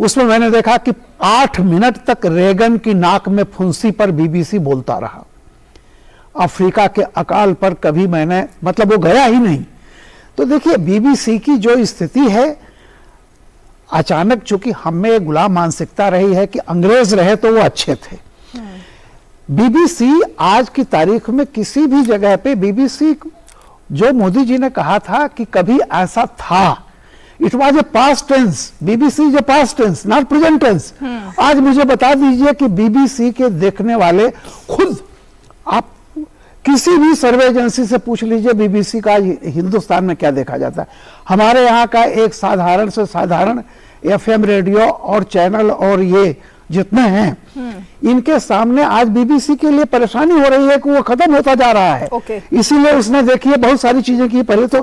उसमें मैंने देखा कि 8 मिनट तक रेगन की नाक में फुंसी पर बीबीसी बोलता रहा। अफ्रीका के अकाल पर कभी मैंने, मतलब वो गया ही नहीं। तो देखिए बीबीसी की जो स्थिति है, अचानक चूंकि हमें गुलाम मानसिकता रही है कि अंग्रेज रहे तो वो अच्छे थे। बीबीसी आज की तारीख में किसी भी जगह पे, बीबीसी जो मोदी जी ने कहा था कि कभी ऐसा था, it was a past tense, BBC is a past tense not present tense. आज मुझे बता दीजिए कि बीबीसी के देखने वाले खुद, आप किसी भी सर्वे एजेंसी से पूछ लीजिए बीबीसी का हिंदुस्तान में क्या देखा जाता है। हमारे यहाँ का एक साधारण से साधारण एफएम रेडियो और चैनल और ये जितने हैं, इनके सामने आज बीबीसी के लिए परेशानी हो रही है कि वो खत्म होता जा रहा है। इसीलिए उसने देखिए बहुत सारी चीजें की, पहले तो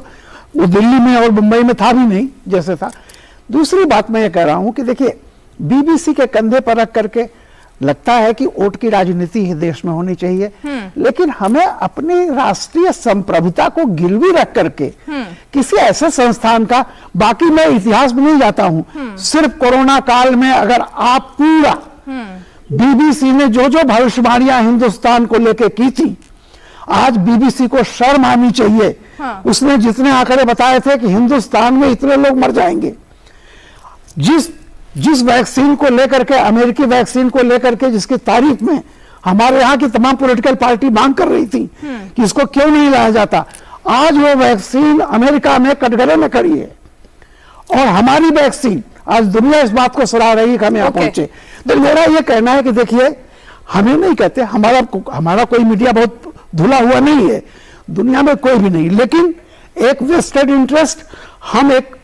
वो दिल्ली में और मुंबई में था भी नहीं जैसे था। दूसरी बात मैं ये कह रहा हूं कि देखिए बीबीसी के कंधे पर रख करके लगता है कि वोट की राजनीति ही देश में होनी चाहिए, लेकिन हमें अपनी राष्ट्रीय संप्रभुता को गिरवी रख करके किसी ऐसे संस्थान का, बाकी मैं इतिहास में नहीं जाता हूं, सिर्फ कोरोना काल में अगर आप पूरा बीबीसी ने जो जो भविष्यवाणियां हिंदुस्तान को लेकर की थी, आज बीबीसी को शर्म आनी चाहिए। उसने जितने आंकड़े बताए थे कि हिंदुस्तान में इतने लोग मर जाएंगे, जिस वैक्सीन को लेकर के, अमेरिकी वैक्सीन को लेकर के जिसकी तारीफ में हमारे यहाँ की तमाम पॉलिटिकल पार्टी मांग कर रही थी कि इसको क्यों नहीं लाया जाता, आज वो वैक्सीन अमेरिका में कटघरे में खड़ी है और हमारी वैक्सीन आज दुनिया इस बात को सराह रही है कि हम यहाँ पहुंचे। तो मेरा ये कहना है कि देखिए, हमें नहीं कहते, हमारा कोई मीडिया बहुत धुला हुआ नहीं है, दुनिया में कोई भी नहीं, लेकिन एक वेस्टेड इंटरेस्ट, हम एक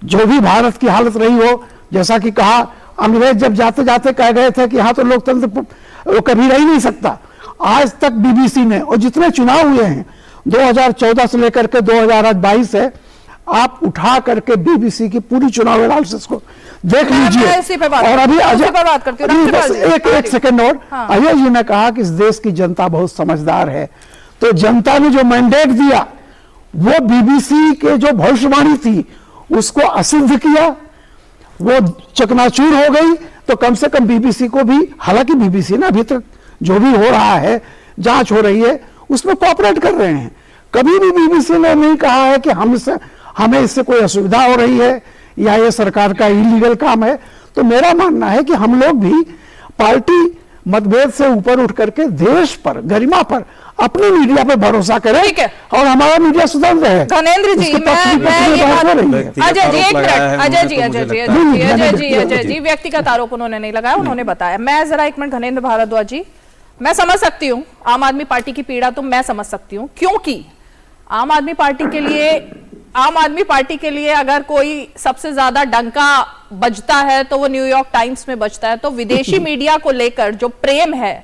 जो भी भारत की हालत रही हो, जैसा कि कहा, अंग्रेज जब जाते जाते कह गए थे कि यहाँ तो लोकतंत्र कभी रह ही नहीं सकता, आज तक बीबीसी ने, और जितने चुनाव हुए हैं 2014 से लेकर के 2022 है, आप उठा करके बीबीसी की पूरी चुनाव एनालिसिस को देख लीजिए। और अभी एक सेकंड और, अजय जी ने कहा कि इस देश की जनता बहुत समझदार है, तो जनता ने जो मैंडेट दिया वो बीबीसी के जो भविष्यवाणी थी उसको असिद्ध किया, वो चकनाचूर हो गई। तो कम से कम बीबीसी को भी, हालांकि बीबीसी ना अभी तक जो भी हो रहा है, जांच हो रही है, उसमें कोऑपरेट कर रहे हैं। कभी भी बीबीसी ने नहीं कहा है कि हमें इससे कोई असुविधा हो रही है या ये सरकार का इलीगल काम है। तो मेरा मानना है कि हम लोग भी पार्टी मतभेद से ऊपर उठ करके देश पर, गरिमा पर, अपनी मीडिया पर भरोसा करें। ठीक है। और हमारा मीडिया स्वतंत्र है। धनेंद्र जी, अजय जी व्यक्तिगत आरोप उन्होंने नहीं लगाया, उन्होंने बताया। मैं जरा एक मिनट, धनेंद्र भारद्वाज जी, मैं समझ सकती हूँ आम आदमी पार्टी की पीड़ा, तो मैं समझ सकती हूँ, क्योंकि आम आदमी पार्टी के लिए अगर कोई सबसे ज्यादा डंका बजता है तो वो न्यूयॉर्क टाइम्स में बजता है। तो विदेशी मीडिया को लेकर जो प्रेम है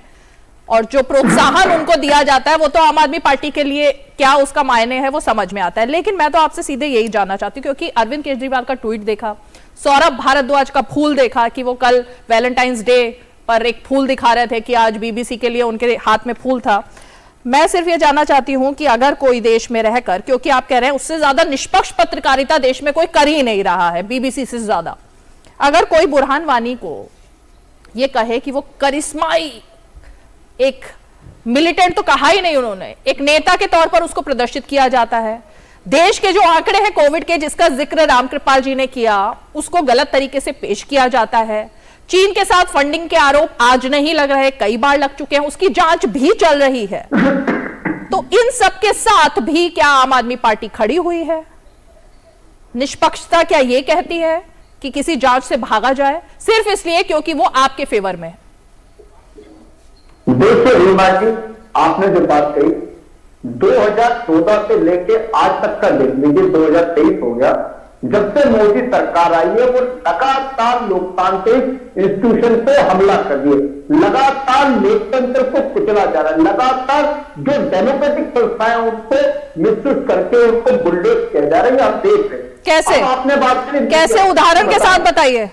और जो प्रोत्साहन उनको दिया जाता है, वो तो आम आदमी पार्टी के लिए क्या उसका मायने है वो समझ में आता है। लेकिन मैं तो आपसे सीधे यही जानना चाहती हूँ, क्योंकि अरविंद केजरीवाल का ट्वीट देखा, सौरभ भारद्वाज का फूल देखा कि वो कल वैलेंटाइंस डे पर एक फूल दिखा रहे थे कि आज बीबीसी के लिए उनके हाथ में फूल था। मैं सिर्फ ये जानना चाहती हूं कि अगर कोई देश में रहकर, क्योंकि आप कह रहे हैं उससे ज्यादा निष्पक्ष पत्रकारिता देश में कोई कर ही नहीं रहा है बीबीसी से ज्यादा, अगर कोई बुरहान वानी को ये कहे कि वो करिश्माई एक मिलिटेंट, तो कहा ही नहीं उन्होंने, एक नेता के तौर पर उसको प्रदर्शित किया जाता है, देश के जो आंकड़े हैं कोविड के जिसका जिक्र रामकृपाल जी ने किया उसको गलत तरीके से पेश किया जाता है, चीन के साथ फंडिंग के आरोप आज नहीं लग रहे, कई बार लग चुके हैं, उसकी जांच भी चल रही है, तो इन सब के साथ भी क्या आम आदमी पार्टी खड़ी हुई है? निष्पक्षता क्या ये कहती है कि किसी जांच से भागा जाए सिर्फ इसलिए क्योंकि वो आपके फेवर में है? देखिए रीमा जी, आपने जो बात कही 2014 से लेके आज तक का देख लीजिए, 2023 हो गया, जब से मोदी सरकार आई है वो लगातार लोकतांत्रिक इंस्टीट्यूशन पे हमला कर दिए, लगातार लोकतंत्र को कुचला जा रहा है, लगातार जो डेमोक्रेटिक संस्थाएं उनको मिसयूज करके उनको बुलडोज किया जा रहा है। आप देख रहे कैसे, आपने बात करी, कैसे उदाहरण के साथ बताइए।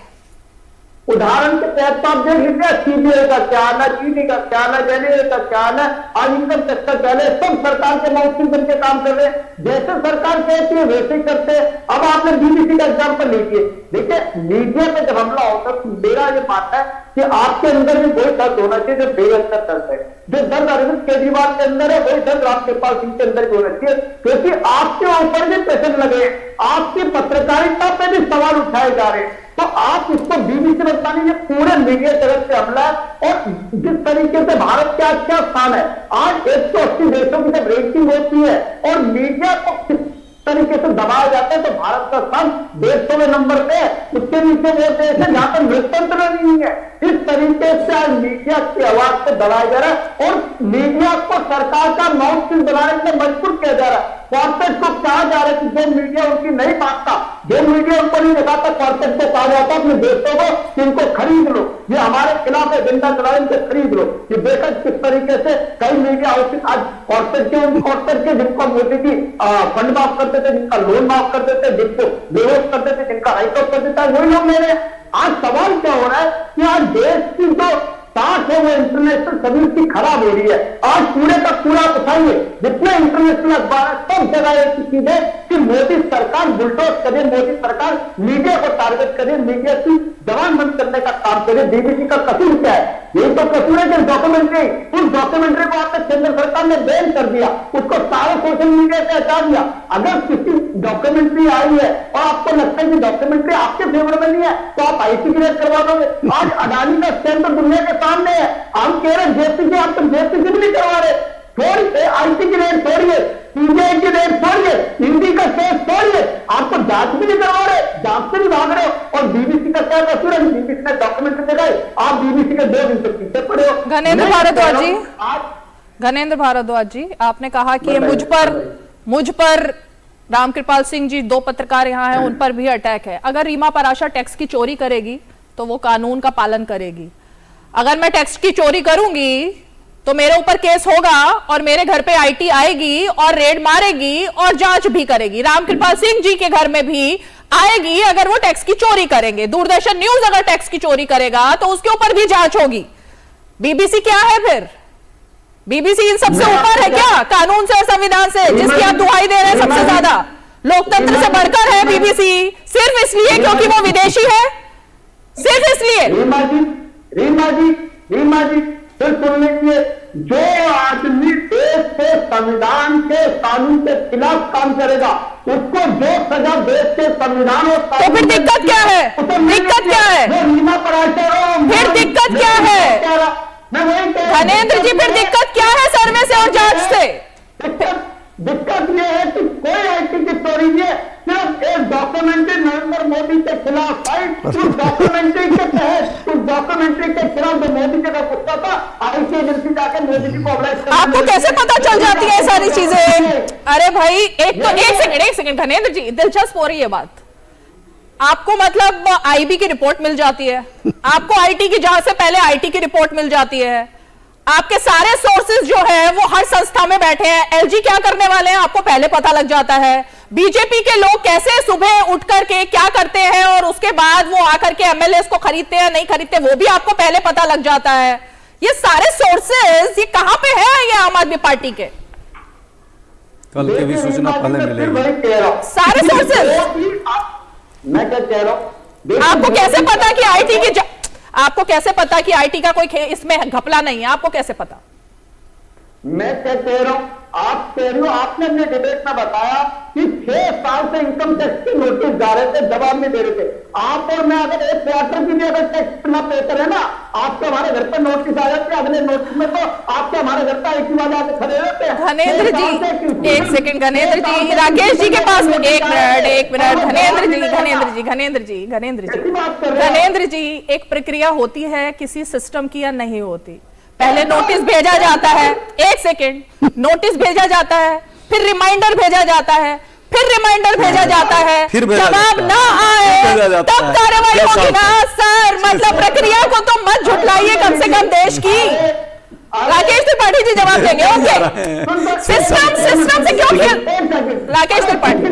उदाहरण के तहत आप देख लीजिए, सीबीआई का क्या आना, ईडी का क्या आना, जेडीए का क्या आना, आज इनकम टैक्स का क्या है, सब सरकार के माउथपीस बन के काम कर रहे हैं, जैसे सरकार कहती है वैसे ही करते हैं। अब आपने बीबीसी का एग्जाम्पल लीजिए, देखिए मीडिया पे जब हमला होता है तो मेरा ये मानना है कि आपके अंदर भी वही दर्द होना चाहिए जो बेअंतर दर्द है, जो दर्द अरविंद केजरीवाल के अंदर है वही दर्द रामकृपाल सिंह के अंदर भी होना चाहिए, क्योंकि आपके ऊपर भी प्रेशर लगे, आपकी पत्रकारिता पे भी सवाल उठाए जा रहे हैं। तो आप इसको बीबीसी में बता लीजिए, पूरे मीडिया जगत से हमला है। और जिस तरीके से भारत का क्या स्थान है, आज 180 देशों की जब रैंकिंग होती है और मीडिया को किस तरीके से दबाया जाता है, तो भारत का स्थान 150वें नंबर पे है, उसके नीचे वो देश है जहां पर लोकतंत्र नहीं है। इस तरीके से आज मीडिया की आवाज को दबाया जा रहा है और मीडिया को सरकार का माउथपीस बनाने के लिए मजबूर किया जा रहा है। कॉर्पोरेट को कहा जा रहा है कि जो मीडिया उनकी नहीं मानता, जो मीडिया उनको नहीं दिखाता, कॉर्पोरेट को कहा जाता है अपने देशों को कि इनको खरीद लो, ये हमारे खिलाफ एजेंडा चला रहे, इनको खरीद लो। ये देखा किस तरीके से कई मीडिया हाउसेस आज कॉर्पोरेट के जिनको मोदी जी फंड माफ करते थे, जिनका लोन माफ करते थे, जिनको बेहोश करते थे, जिनका हाईकोर्ट कर देता है, वही लोग ले रहे हैं। आज सवाल क्या हो रहा है कि आज देश की जो साथ है वो इंटरनेशनल कम्युनिटी खराब हो रही है। आज पूरे का पूरा उठाइए, जितने इंटरनेशनल अखबार है सब जगह एक चीज है कि मोदी सरकार बुलडोज करे, मोदी सरकार मीडिया को टारगेट करे, मीडिया की जवान बंद करने का काम करे। बीबीसी का कसूर क्या है? यही तो कसूर है कि डॉक्यूमेंट्री, उस डॉक्यूमेंट्री को आपने केंद्र सरकार ने बैन कर दिया, उसको सारे सोशल मीडिया से हटा दिया। अगर किसी डॉक्यूमेंट्री आई है और आपको लगता है कि डॉक्यूमेंट्री आपके फेवर में नहीं है तो आप आईटी क्रिएट करवा दोगे। आज अडानी का स्कैम तो दुनिया के सामने है, हम कह रहे जेपीसी, आप तो जेपीसी भी नहीं करवा रहे, छोड़िए आईटी की रेट छोड़िए, सीबीआई की रेट छोड़िए, हिंदी का केस छोड़िए, आपको जांच भी नहीं करवा रहे, जांच से भी भाग रहे हो। और बीबीसी का क्या कसूर है? बीबीसी ने डॉक्यूमेंट्री दिखाई, आप बीबीसी के 2 दिन से पीछे पड़े हो। घनेंद्र भारद्वाज जी, आपने कहा कि ये मुझ पर रामकृपाल सिंह जी 2 पत्रकार यहाँ हैं, उन पर भी अटैक है। अगर रीमा पाराशर टैक्स की चोरी करेगी तो वो कानून का पालन करेगी, अगर मैं टैक्स की चोरी करूंगी तो मेरे ऊपर केस होगा और मेरे घर पे आईटी आएगी और रेड मारेगी और जांच भी करेगी। रामकृपाल सिंह जी के घर में भी आएगी अगर वो टैक्स की चोरी करेंगे। दूरदर्शन न्यूज अगर टैक्स की चोरी करेगा तो उसके ऊपर भी जांच होगी। बीबीसी क्या है फिर? बीबीसी इन सबसे ऊपर है क्या, कानून से और संविधान से, जिसकी आप दुहाई दे रहे हैं सबसे ज्यादा? लोकतंत्र से बढ़कर है बीबीसी, सिर्फ इसलिए क्योंकि वो विदेशी है, सिर्फ इसलिए? रीमा जी फिर सुन लीजिए, जो आदमी देश के संविधान के कानून के खिलाफ काम करेगा उसको जो सजा देश के संविधान और तो फिर दिक्कत क्या है? दिक्कत क्या है? फिर दिक्कत क्या है धनेंद्र जी? फिर दिक्कत क्या है सर्वे से और जांच से? दिक्कत यह है कि कोई आईटी की स्टोरी नहीं है, सिर्फ एक डॉक्यूमेंट्री नरेंद्र मोदी के खिलाफ आई। उस डॉक्यूमेंट्री के तहत, उस डॉक्यूमेंट्री के खिलाफ जो मोदी जी का गुस्सा था, आईटी एजेंसी जाकर मोदी जी को ऑब्लाइज कर। आपको कैसे पता चल जाती है सारी चीजें? अरे भाई एक सेकंड धनेंद्र जी, दिलचस्प हो रही है बात। आपको मतलब आईबी की रिपोर्ट मिल जाती है, आपको आईटी की जांच से पहले आईटी की रिपोर्ट मिल जाती है, आपके सारे सोर्सेज जो है वो हर संस्था में बैठे हैं। एलजी क्या करने वाले हैं आपको पहले पता लग जाता है। बीजेपी के लोग कैसे सुबह उठ करके क्या करते हैं और उसके बाद वो आकर के एमएलए को खरीदते हैं नहीं खरीदते, वो भी आपको पहले पता लग जाता है। ये सारे सोर्सेज ये कहां पे है ये आम आदमी पार्टी के? कल की भी सूचना पहले मिलेगी। सारे सोर्सेज मैं क्या कह रहा हूं, आपको कैसे पता कि आईटी की आपको कैसे पता कि आईटी का कोई इसमें घपला नहीं है? आपको कैसे पता? मैं क्या कह रहा हूं, आप कह रहे हो, आपने अपने डिबेट में बताया कि 6 साल से इनकम टैक्स के नोटिस जा रहे थे, जवाब नहीं दे रहे थे। आप और मैं अगर एक क्वार्टर की भी अगर टैक्स ना पे करें ना, आपके हमारे घर पर नोटिस आ जाते हैं, अगले नोटिस में तो आपके हमारे घर पर एक बार आके खड़े रहते हैं। धनेंद्र जी एक सेकंड, धनेंद्र जी, राकेश जी के पास एक मिनट धनेंद्र जी, एक प्रक्रिया होती है किसी सिस्टम की या नहीं होती? पहले नोटिस भेजा जाता है, एक सेकेंड, नोटिस भेजा जाता है, फिर रिमाइंडर भेजा जाता है, फिर रिमाइंडर भेजा जाता है, जवाब ना आए तब कार्रवाई होगी ना सर। मतलब प्रक्रिया को तो मत झुटलाइए कम से कम देश की। राकेश त्रिपाठी जी जवाब देंगे। ओके, सिस्टम से क्यों खेल? राकेश त्रिपाठी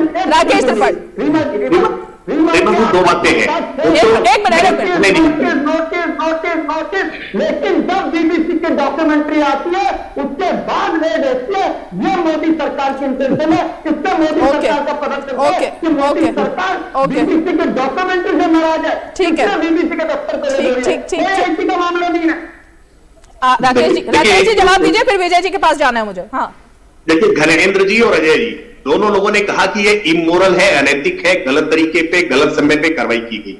दो बातें हैं। एक मिनट, लेकिन जब बीबीसी की डॉक्यूमेंट्री आती है उसके बाद वे देखते हैं ये मोदी सरकार की इंटेंशन है, इससे मोदी सरकार का पता चलता है कि मोदी सरकार बीबीसी की डॉक्यूमेंट्री से नाराज है। ठीक है, बीबीसी के दफ्तर पर ठीक का मामला नहीं है। राकेश जी जवाब दीजिए, फिर विजय जी के पास जाना है मुझे। हाँ देखिए, धनेंद्र जी और अजय जी दोनों लोगों ने कहा कि ये इमोरल है, अनैतिक है, गलत तरीके पे, गलत समय पे कार्रवाई की गई।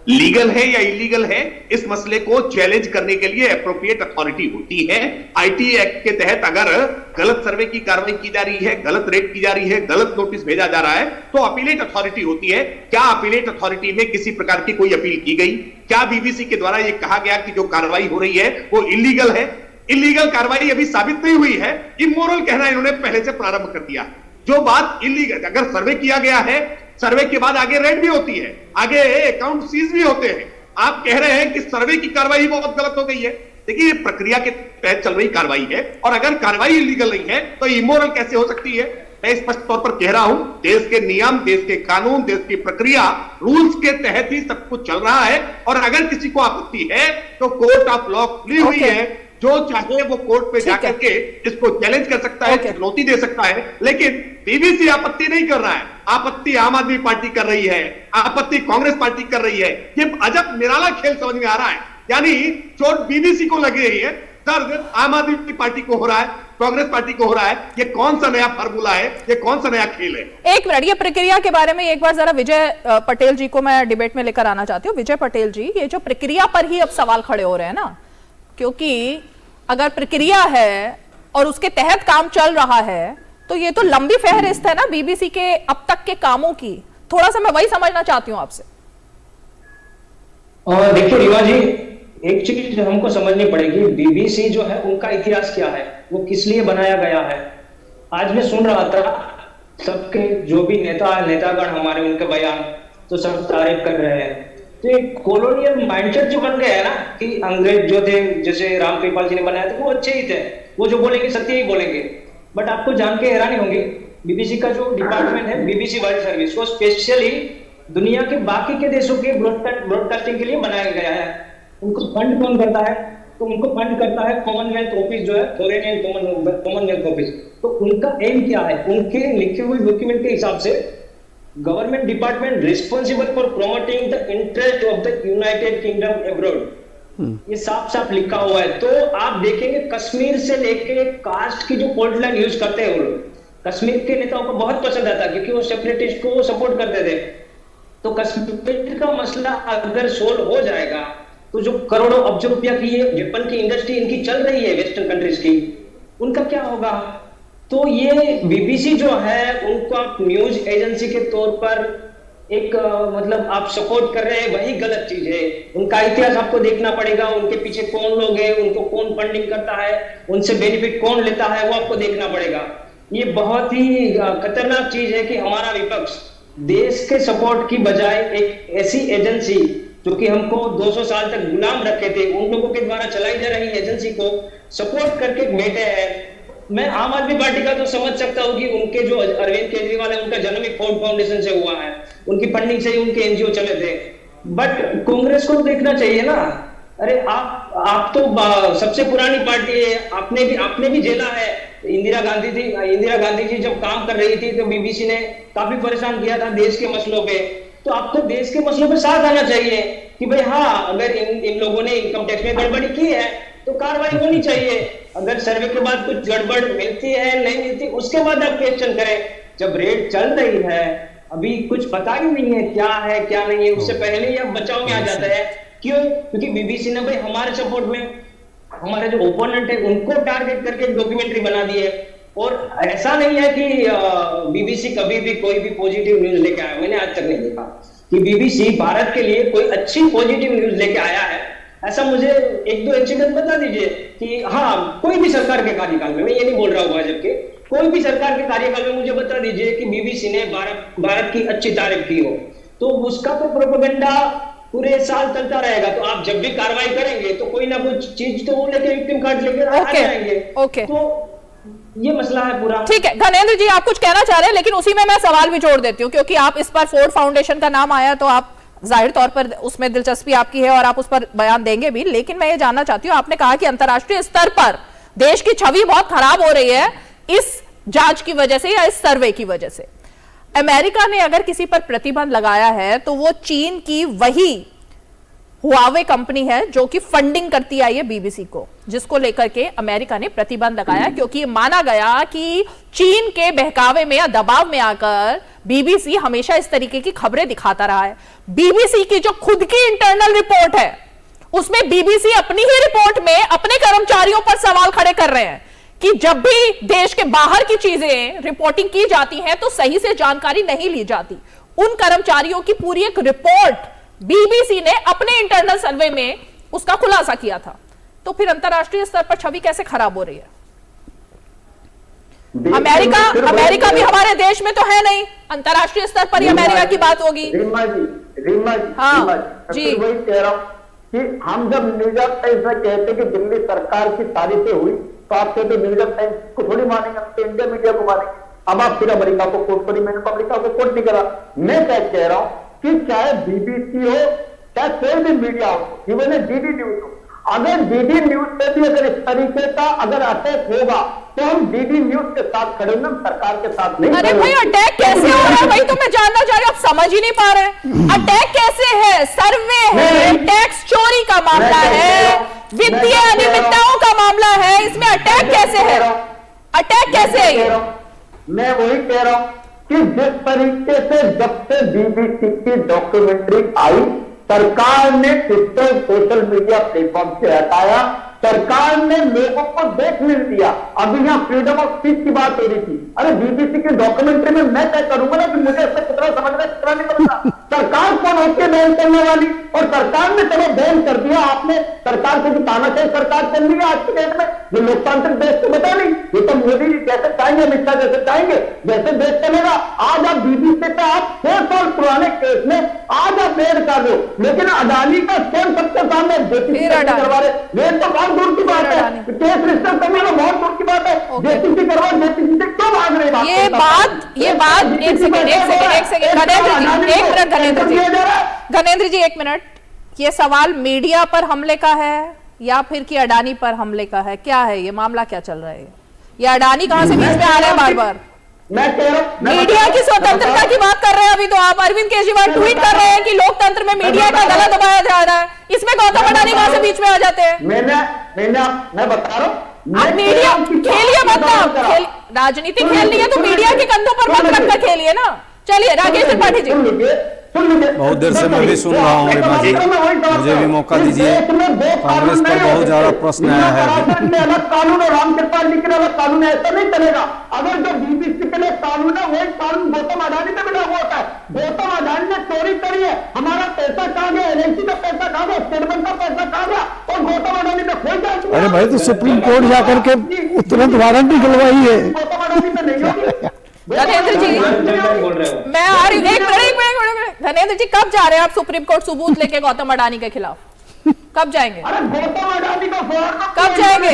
लीगल है या इलीगल है, इस मसले को चैलेंज करने के लिए एप्रोप्रिएट अथॉरिटी होती है। आईटी एक्ट के तहत अगर गलत सर्वे की कार्रवाई की जा रही है, गलत रेट की जा रही है, गलत नोटिस भेजा जा रहा है, तो अपीलेट अथॉरिटी होती है। क्या अपीलेट अथॉरिटी में किसी प्रकार की कोई अपील की गई? क्या बीबीसी के द्वारा यह कहा गया कि जो कार्रवाई हो रही है वो इलीगल है? इलीगल कार्रवाई अभी साबित नहीं हुई है, इमोरल कहना इन्होंने पहले से प्रारंभ कर दिया। जो बात इलीगल, अगर सर्वे किया गया है, सर्वे के बाद आगे रेड भी होती है, आगे अकाउंट सीज भी होते हैं। आप कह रहे हैं कि सर्वे की कार्रवाई बहुत गलत हो गई है। देखिए, ये प्रक्रिया के तहत चल रही कार्रवाई है और अगर कार्रवाई इलीगल नहीं है तो इमोरल कैसे हो सकती है? मैं स्पष्ट तौर पर कह रहा हूं, देश के नियम, देश के कानून, देश की प्रक्रिया, रूल्स के तहत ही सब कुछ चल रहा है। और अगर किसी को आपत्ति है तो कोर्ट ऑफ लॉ खुली हुई है, जो चाहे वो कोर्ट पे जाकर के इसको चैलेंज कर सकता है, चुनौती दे सकता है। लेकिन बीबीसी आपत्ति नहीं कर रहा है, आपत्ति आम आदमी पार्टी कर रही है, आपत्ति कांग्रेस पार्टी कर रही है। ये अजब निराला खेल समझ में आ रहा है। यानी चोट बीबीसी को लग रही है, दर्द आम आदमी पार्टी को हो रहा है, कांग्रेस पार्टी को हो रहा है। ये कौन सा नया फार्मूला है? ये कौन सा नया खेल है? एक मिनट, ये प्रक्रिया के बारे में एक बार जरा विजय पटेल जी को मैं डिबेट में लेकर आना चाहती हूँ। विजय पटेल जी, ये जो प्रक्रिया पर ही अब सवाल खड़े हो रहे हैं ना, क्योंकि अगर प्रक्रिया है और उसके तहत काम चल रहा है तो ये तो लंबी फहरिस्त है ना बीबीसी के अब तक के कामों की। थोड़ा सा मैं वही समझना चाहती हूं आपसे। देखिए रीवा जी, एक चीज हमको समझनी पड़ेगी, बीबीसी जो है उनका इतिहास क्या है, वो किस लिए बनाया गया है। आज मैं सुन रहा था सबके जो भी नेतागण हमारे, उनके बयान तो सब तारीफ कर रहे हैं। तो एक कॉलोनियल माइंडसेट जो बन गया है ना कि अंग्रेज जो थे, जैसे रामकृपाल जी ने बनाया था, वो अच्छे ही थे, वो जो बोलेंगे सत्य ही बोलेंगे। बट आपको जान के हैरानी होगी, बीबीसी का जो डिपार्टमेंट है, बीबीसी वर्ल्ड सर्विस, वो स्पेशली दुनिया के बाकी के देशों के ब्रॉडकास्टिंग के लिए बनाया गया है। उनको फंड कौन करता है? तो उनको फंड करता है कॉमनवेल्थ ऑफिस जो है, फॉरेन एंड कॉमनवेल्थ ऑफिस। तो उनका एम क्या है? उनके लिखे हुए डॉक्यूमेंट के हिसाब से government department responsible for promoting the interest of the United kingdom abroad, ये साफ साफ लिखा हुआ है। तो आप देखेंगे कश्मीर से लेके कास्ट की जो फॉल्ट लाइन यूज करते हैं वो लोग, कश्मीर के नेताओं को बहुत पसंद आता है क्योंकि वो सेपरेटिस्ट को सपोर्ट करते थे। तो कश्मीर का मसला अगर सोल्व हो जाएगा तो जो करोड़ों अब्ज रुपया की ये वेपन की इंडस्ट्री इनकी चल रही है वेस्टर्न कंट्रीज की, उनका क्या होगा? तो ये बीबीसी जो है उनको आप न्यूज एजेंसी के तौर पर एक मतलब आप सपोर्ट कर रहे हैं, वही गलत चीज है। उनका इतिहास आपको देखना पड़ेगा, उनके पीछे कौन लोग हैं, उनको कौन फंडिंग करता है, उनसे बेनिफिट कौन लेता है, वो आपको देखना पड़ेगा। ये बहुत ही खतरनाक चीज है कि हमारा विपक्ष देश के सपोर्ट की बजाय एक ऐसी एजेंसी जो कि हमको 200 साल तक गुलाम रखे थे, उन लोगों के द्वारा चलाई जा रही एजेंसी को सपोर्ट करके बैठे हैं। मैं आम आदमी पार्टी का तो समझ सकता हूँ कि उनके जो अरविंद केजरीवाल है उनका जन्म ही फोर्ड फाउंडेशन से हुआ है, उनकी फंडिंग से ही उनके एनजीओ चले थे। बट कांग्रेस को देखना चाहिए ना, अरे आप तो सबसे पुरानी पार्टी है, आपने भी झेला है। इंदिरा गांधी जी जब काम कर रही थी तो बीबीसी ने काफी परेशान किया था देश के मसलों पे। तो आपको देश के मसलों पे साथ आना चाहिए कि भाई हाँ, अगर इन लोगों ने इनकम टैक्स में गड़बड़ी की है तो कार्रवाई होनी चाहिए। अगर सर्वे के बाद कुछ गड़बड़ मिलती है नहीं मिलती उसके बाद आप क्वेश्चन करें। जब रेड चल रही है अभी कुछ पता ही नहीं है क्या है क्या नहीं है, उससे पहले ही आप बचाव में आ जाता है। क्यों? क्योंकि बीबीसी ने भाई हमारे सपोर्ट में हमारे जो ओपोनेंट है उनको टारगेट करके डॉक्यूमेंट्री बना दी है। और ऐसा नहीं है कि बीबीसी कभी भी कोई भी पॉजिटिव न्यूज लेके आया, मैंने आज तक नहीं देखा कि बीबीसी भारत के लिए कोई अच्छी पॉजिटिव न्यूज लेके आया है। ऐसा मुझे एक दो इंसिडेंट बता दीजिए कि हाँ, कोई भी सरकार के कार्यकाल में, मैं ये नहीं बोल रहा हूँ भाजपा के, कोई भी सरकार के कार्यकाल में मुझे बता दीजिए कि बीबीसी ने भारत की अच्छी तारीफ की हो। तो उसका तो प्रोपेगेंडा पूरे साल चलता रहेगा। तो आप जब भी कार्रवाई करेंगे तो कोई ना कोई चीज तो वो लेके विक्टिम कार्ड लेके आ जाएंगे। तो ये मसला है पूरा। ठीक है गणेंद्र जी, आप कुछ कहना चाह रहे हैं, लेकिन उसी में मैं सवाल भी जोड़ देती हूँ क्योंकि आप इस पर फोर्ड फाउंडेशन का नाम आया तो आप जाहिर तौर पर उसमें दिलचस्पी आपकी है और आप उस पर बयान देंगे भी। लेकिन मैं ये जानना चाहती हूँ, आपने कहा कि अंतर्राष्ट्रीय स्तर पर देश की छवि बहुत खराब हो रही है इस जांच की वजह से या इस सर्वे की वजह से। अमेरिका ने अगर किसी पर प्रतिबंध लगाया है तो वो चीन की वही हुआवे कंपनी है जो कि फंडिंग करती आई है बीबीसी को, जिसको लेकर के अमेरिका ने प्रतिबंध लगाया क्योंकि माना गया कि चीन के बहकावे में या दबाव में आकर बीबीसी हमेशा इस तरीके की खबरें दिखाता रहा है। बीबीसी की जो खुद की इंटरनल रिपोर्ट है उसमें बीबीसी अपनी ही रिपोर्ट में अपने कर्मचारियों पर सवाल खड़े कर रहे हैं कि जब भी देश के बाहर की चीजें रिपोर्टिंग की जाती हैं तो सही से जानकारी नहीं ली जाती। उन कर्मचारियों की पूरी एक रिपोर्ट बीबीसी ने अपने इंटरनल सर्वे में उसका खुलासा किया था। तो फिर अंतरराष्ट्रीय स्तर पर छवि कैसे खराब हो रही है? अमेरिका भी हमारे देश में तो है नहीं, अंतरराष्ट्रीय स्तर पर ही अमेरिका की बात होगी। रीमा जी, हाँ जी, वही कह रहा हूं कि हम जब न्यूयॉर्क टाइम्स में कहते कि दिल्ली सरकार की तारीफें हुई तो आप कहते न्यूयॉर्क टाइम्स को थोड़ी मानेंगे, हम तो इंडिया मीडिया को मानेंगे। अब आप फिर अमेरिका को कोट करिए, मैंने तो अमेरिका को कोट नहीं करा। मैं क्या कह रहा हूं कि चाहे बीबीसी हो चाहे कोई भी मीडिया हो, इवन डीडी न्यूज हो, अगर डीडी न्यूज पे भी अगर इस तरीके का अगर अटैक होगा तो हम डीडी न्यूज के साथ खड़े होंगे, सरकार के साथ नहीं। अरे भाई अटैक कैसे हो रहा है भाई, तो मैं जानना चाह रही हूँ, आप समझ ही नहीं पा रहे हैं। अटैक कैसे है? सर्वे है, टैक्स चोरी का मामला है, वित्तीय अनियमितताओं का मामला है, इसमें अटैक कैसे है? अटैक कैसे है? मैं वही कह रहा हूं कि जिस तरीके से जब से बीबीसी की डॉक्यूमेंट्री आई, सरकार ने ट्विटर सोशल मीडिया प्लेटफॉर्म से हटाया, सरकार ने लोगों को देख नहीं दिया। अभी यहाँ फ्रीडम ऑफ स्पीच की बात हो रही थी, अरे बीबीसी की डॉक्यूमेंट्री में मैं तय करूंगा ना कि मुझे इससे कितना समझना कितना नहीं समझना। सरकार कौन होती है बैन करने वाली? और सरकार ने चलो बैन कर दिया, आपने सरकार से भी तानाशाही सरकार चल रही है आज के डेट में, जो लोकतांत्रिक देश को बता नहीं, ये तो मोदी जी जैसे चाहेंगे, अमित शाह जैसे चाहेंगे वैसे देश चलेगा। आज आप बीबीसी पे आप 6 साल पुराने केस में आज आप बैन कर दो, लेकिन अडानी का स्कैम सबके सामने करवा रहे, वे तो बहुत दूर की बात है, केस रजिस्टर करने में बहुत दूर की बात है, जेसीसी करवा, जेसीसी से क्यों भाग रहे हैं? ये बात एक सेकंड गणेंद्र जी, एक मिनट। ये सवाल मीडिया पर हमले का है या फिर कि अडानी पर हमले का है? क्या है ये मामला, क्या चल रहा है? ये अडानी कहां से बीच में आ रहे हैं बार बार? मैं कह रहा हूं, मीडिया की स्वतंत्रता की बात कर रहे हैं अभी तो आप। अरविंद केजरीवाल ट्वीट कर रहे हैं कि लोकतंत्र में मीडिया का गला दबाया जा रहा है। इसमें गौतम अडानी कहां से बीच में आ जाते हैं? मैं बता रहा हूं, आप मीडिया खेलिए मत, आप राजनीति खेलनी है तो मीडिया के कंधों पर मत रखकर खेलिए ना। चलिए राकेश त्रिपाठी जी। बहुत देर से मैं भी सुन रहा हूँ रेमा जी, मुझे भी मौका दीजिए। कांग्रेस पर बहुत ज्यादा प्रश्न आया है अभी। अलग कानून और राम कृपाल जी के अलग कानून है, ऐसा नहीं चलेगा। अगर जो बीबीसी के लिए कानून है वही कानून गौतम अडानी पे भी लागू होता है। गौतम अडानी ने चोरी करी है, हमारा पैसा कहाँ गया, LIC का पैसा कहाँ गया, स्टेट बैंक का पैसा कहाँ गया, और गौतम अडानी पे कोई जांच नहीं। अरे भाई तो सुप्रीम कोर्ट जाकर के तुरंत वारंट निकलवाई है। गौतम अडानी पे नहीं होगी। धनेंद्र जी मैं आ रही हूँ, एक मिनट। धनेंद्र जी कब जा रहे हैं आप सुप्रीम कोर्ट सबूत लेके गौतम अडानी के खिलाफ? कब जाएंगे? अरे गौतम अडानी का कब जाएंगे?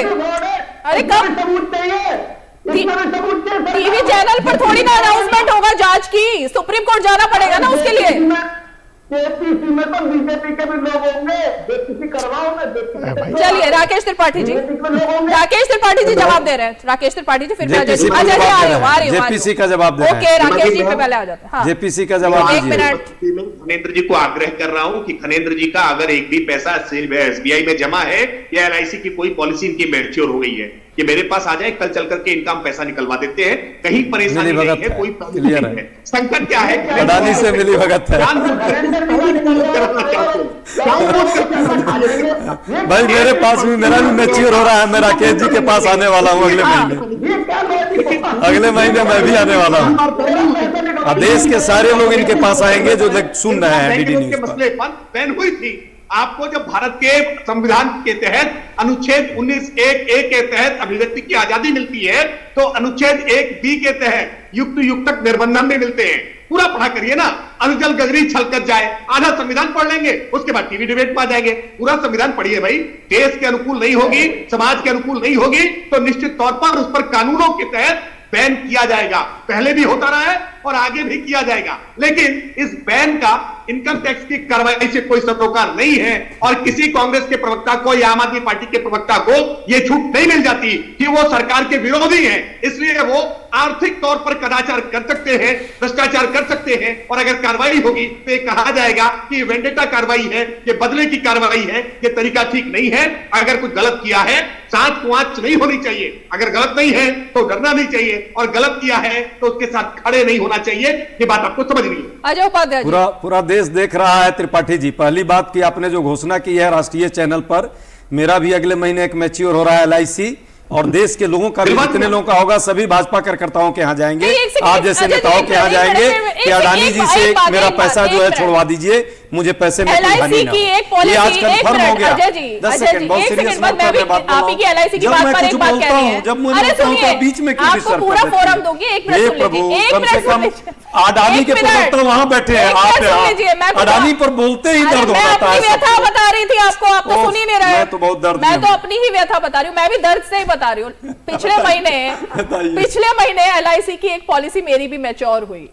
अरे कब? सबूत चाहिए, टीवी चैनल पर थोड़ी ना अनाउंसमेंट होगा जांच की, सुप्रीम कोर्ट जाना पड़ेगा ना उसके लिए। KPC में तो बीजेपी के भी लोग होंगे, JPC करवाओ ना। चलिए राकेश त्रिपाठी जी, राकेश त्रिपाठी जी जवाब दे रहे हैं। राकेश त्रिपाठी जी फिर जेपीसी का जवाब दे रहे हैं। ओके राकेश जी पे पहले आ जाते हैं। जेपीसी का जवाब एक मिनट। खनेंद्र जी को आग्रह कर रहा हूं कि खनेंद्र जी का अगर एक भी पैसा SBI में जमा है या LIC की कोई पॉलिसी इनकी मैच्योर हो गई है, ये मेरे पास आ जाए, कल चल करके इनका हम पैसा निकलवा देते हैं। कहीं परेशानी नहीं है, कोई क्लियर है। संकट क्या है? अडानी से मिली भगत है भाई। मेरे पास भी, मेरा भी मैच्योर हो रहा है, मैं राकेश जी के पास आने वाला हूँ अगले महीने। अगले महीने मैं भी आने वाला हूँ। देश के सारे लोग इनके पास आएंगे जो सुन रहे हैं DD न्यूज़ पर। मसले पर बैन हुई थी। आपको जब भारत के संविधान के तहत अनुच्छेद 19(1)(a) के तहत अभिव्यक्ति की आजादी मिलती है, तो अनुच्छेद 1(b) के तहत युक्त युक्तक निर्बंधन भी मिलते हैं। पूरा पढ़ा करिए ना, अनुजल गगरी छलकत जाए, आधा संविधान पढ़ लेंगे, उसके बाद टीवी डिबेट में आ जाएंगे। पूरा संविधान पढ़िए भाई। देश के अनुकूल नहीं होगी, समाज के अनुकूल नहीं होगी, तो निश्चित तौर पर उस पर कानूनों के तहत बैन किया जाएगा। पहले भी होता रहा है और आगे भी किया जाएगा। लेकिन इस बैन का इनकम टैक्स की कार्रवाई से कोई सरोकार नहीं है, और किसी कांग्रेस के प्रवक्ता को या आम आदमी पार्टी के प्रवक्ता को यह छूट नहीं मिल जाती कि वो सरकार के विरोधी हैं, इसलिए वो आर्थिक तौर पर कदाचार कर सकते हैं, भ्रष्टाचार कर सकते हैं, और अगर कार्रवाई होगी तो ये कहा जाएगा कि वेंडेटा कार्रवाई है, ये बदले की कार्रवाई है, ये तरीका ठीक नहीं है। अगर कुछ गलत किया है, सांस को आंच नहीं होनी चाहिए। अगर गलत नहीं है तो डरना नहीं चाहिए, और गलत किया है तो उसके साथ खड़े नहीं होना चाहिए। ये बात आपको समझनी है। अजय उपाध्याय जी, पूरा देश देख रहा है। त्रिपाठी जी, पहली बात की आपने जो घोषणा की है राष्ट्रीय चैनल पर, मेरा भी अगले महीने एक मैच्योर हो रहा है LIC, और देश के लोगों का भी, जितने लोगों का होगा, सभी भाजपा कार्यकर्ताओं के यहाँ जाएंगे, आप जैसे नेताओं के यहाँ जाएंगे कि अडानी जी से मेरा पैसा जो है छोड़वा दीजिए, मुझे पैसे में कोई हानि ना हो। ये आज कंफर्म हो गया। 10 सेकंड, बहुत सीरियस बात कर रहे हैं। आप ही की LIC की बात पर एक बात कह रही हैं। जब मैं बोलता हूं तो बीच में क्यों डिस्टर्ब पूरा फोरम दूंगी। एक मिनट सुन लीजिए, कम से कम अडानी के प्रवक्ता वहां बैठे हैं, आप अडानी पर बोलते ही दर्द होता है। मैं अपनी व्यथा बता रही थी आपको, आप तो सुन ही नहीं रहे। मैं तो बहुत दर्द, मैं तो अपनी ही व्यथा बता रही हूँ, मैं भी दर्द से ही बता रही हूँ। पिछले महीने LIC की एक पॉलिसी मेरी भी मैच्योर हुई।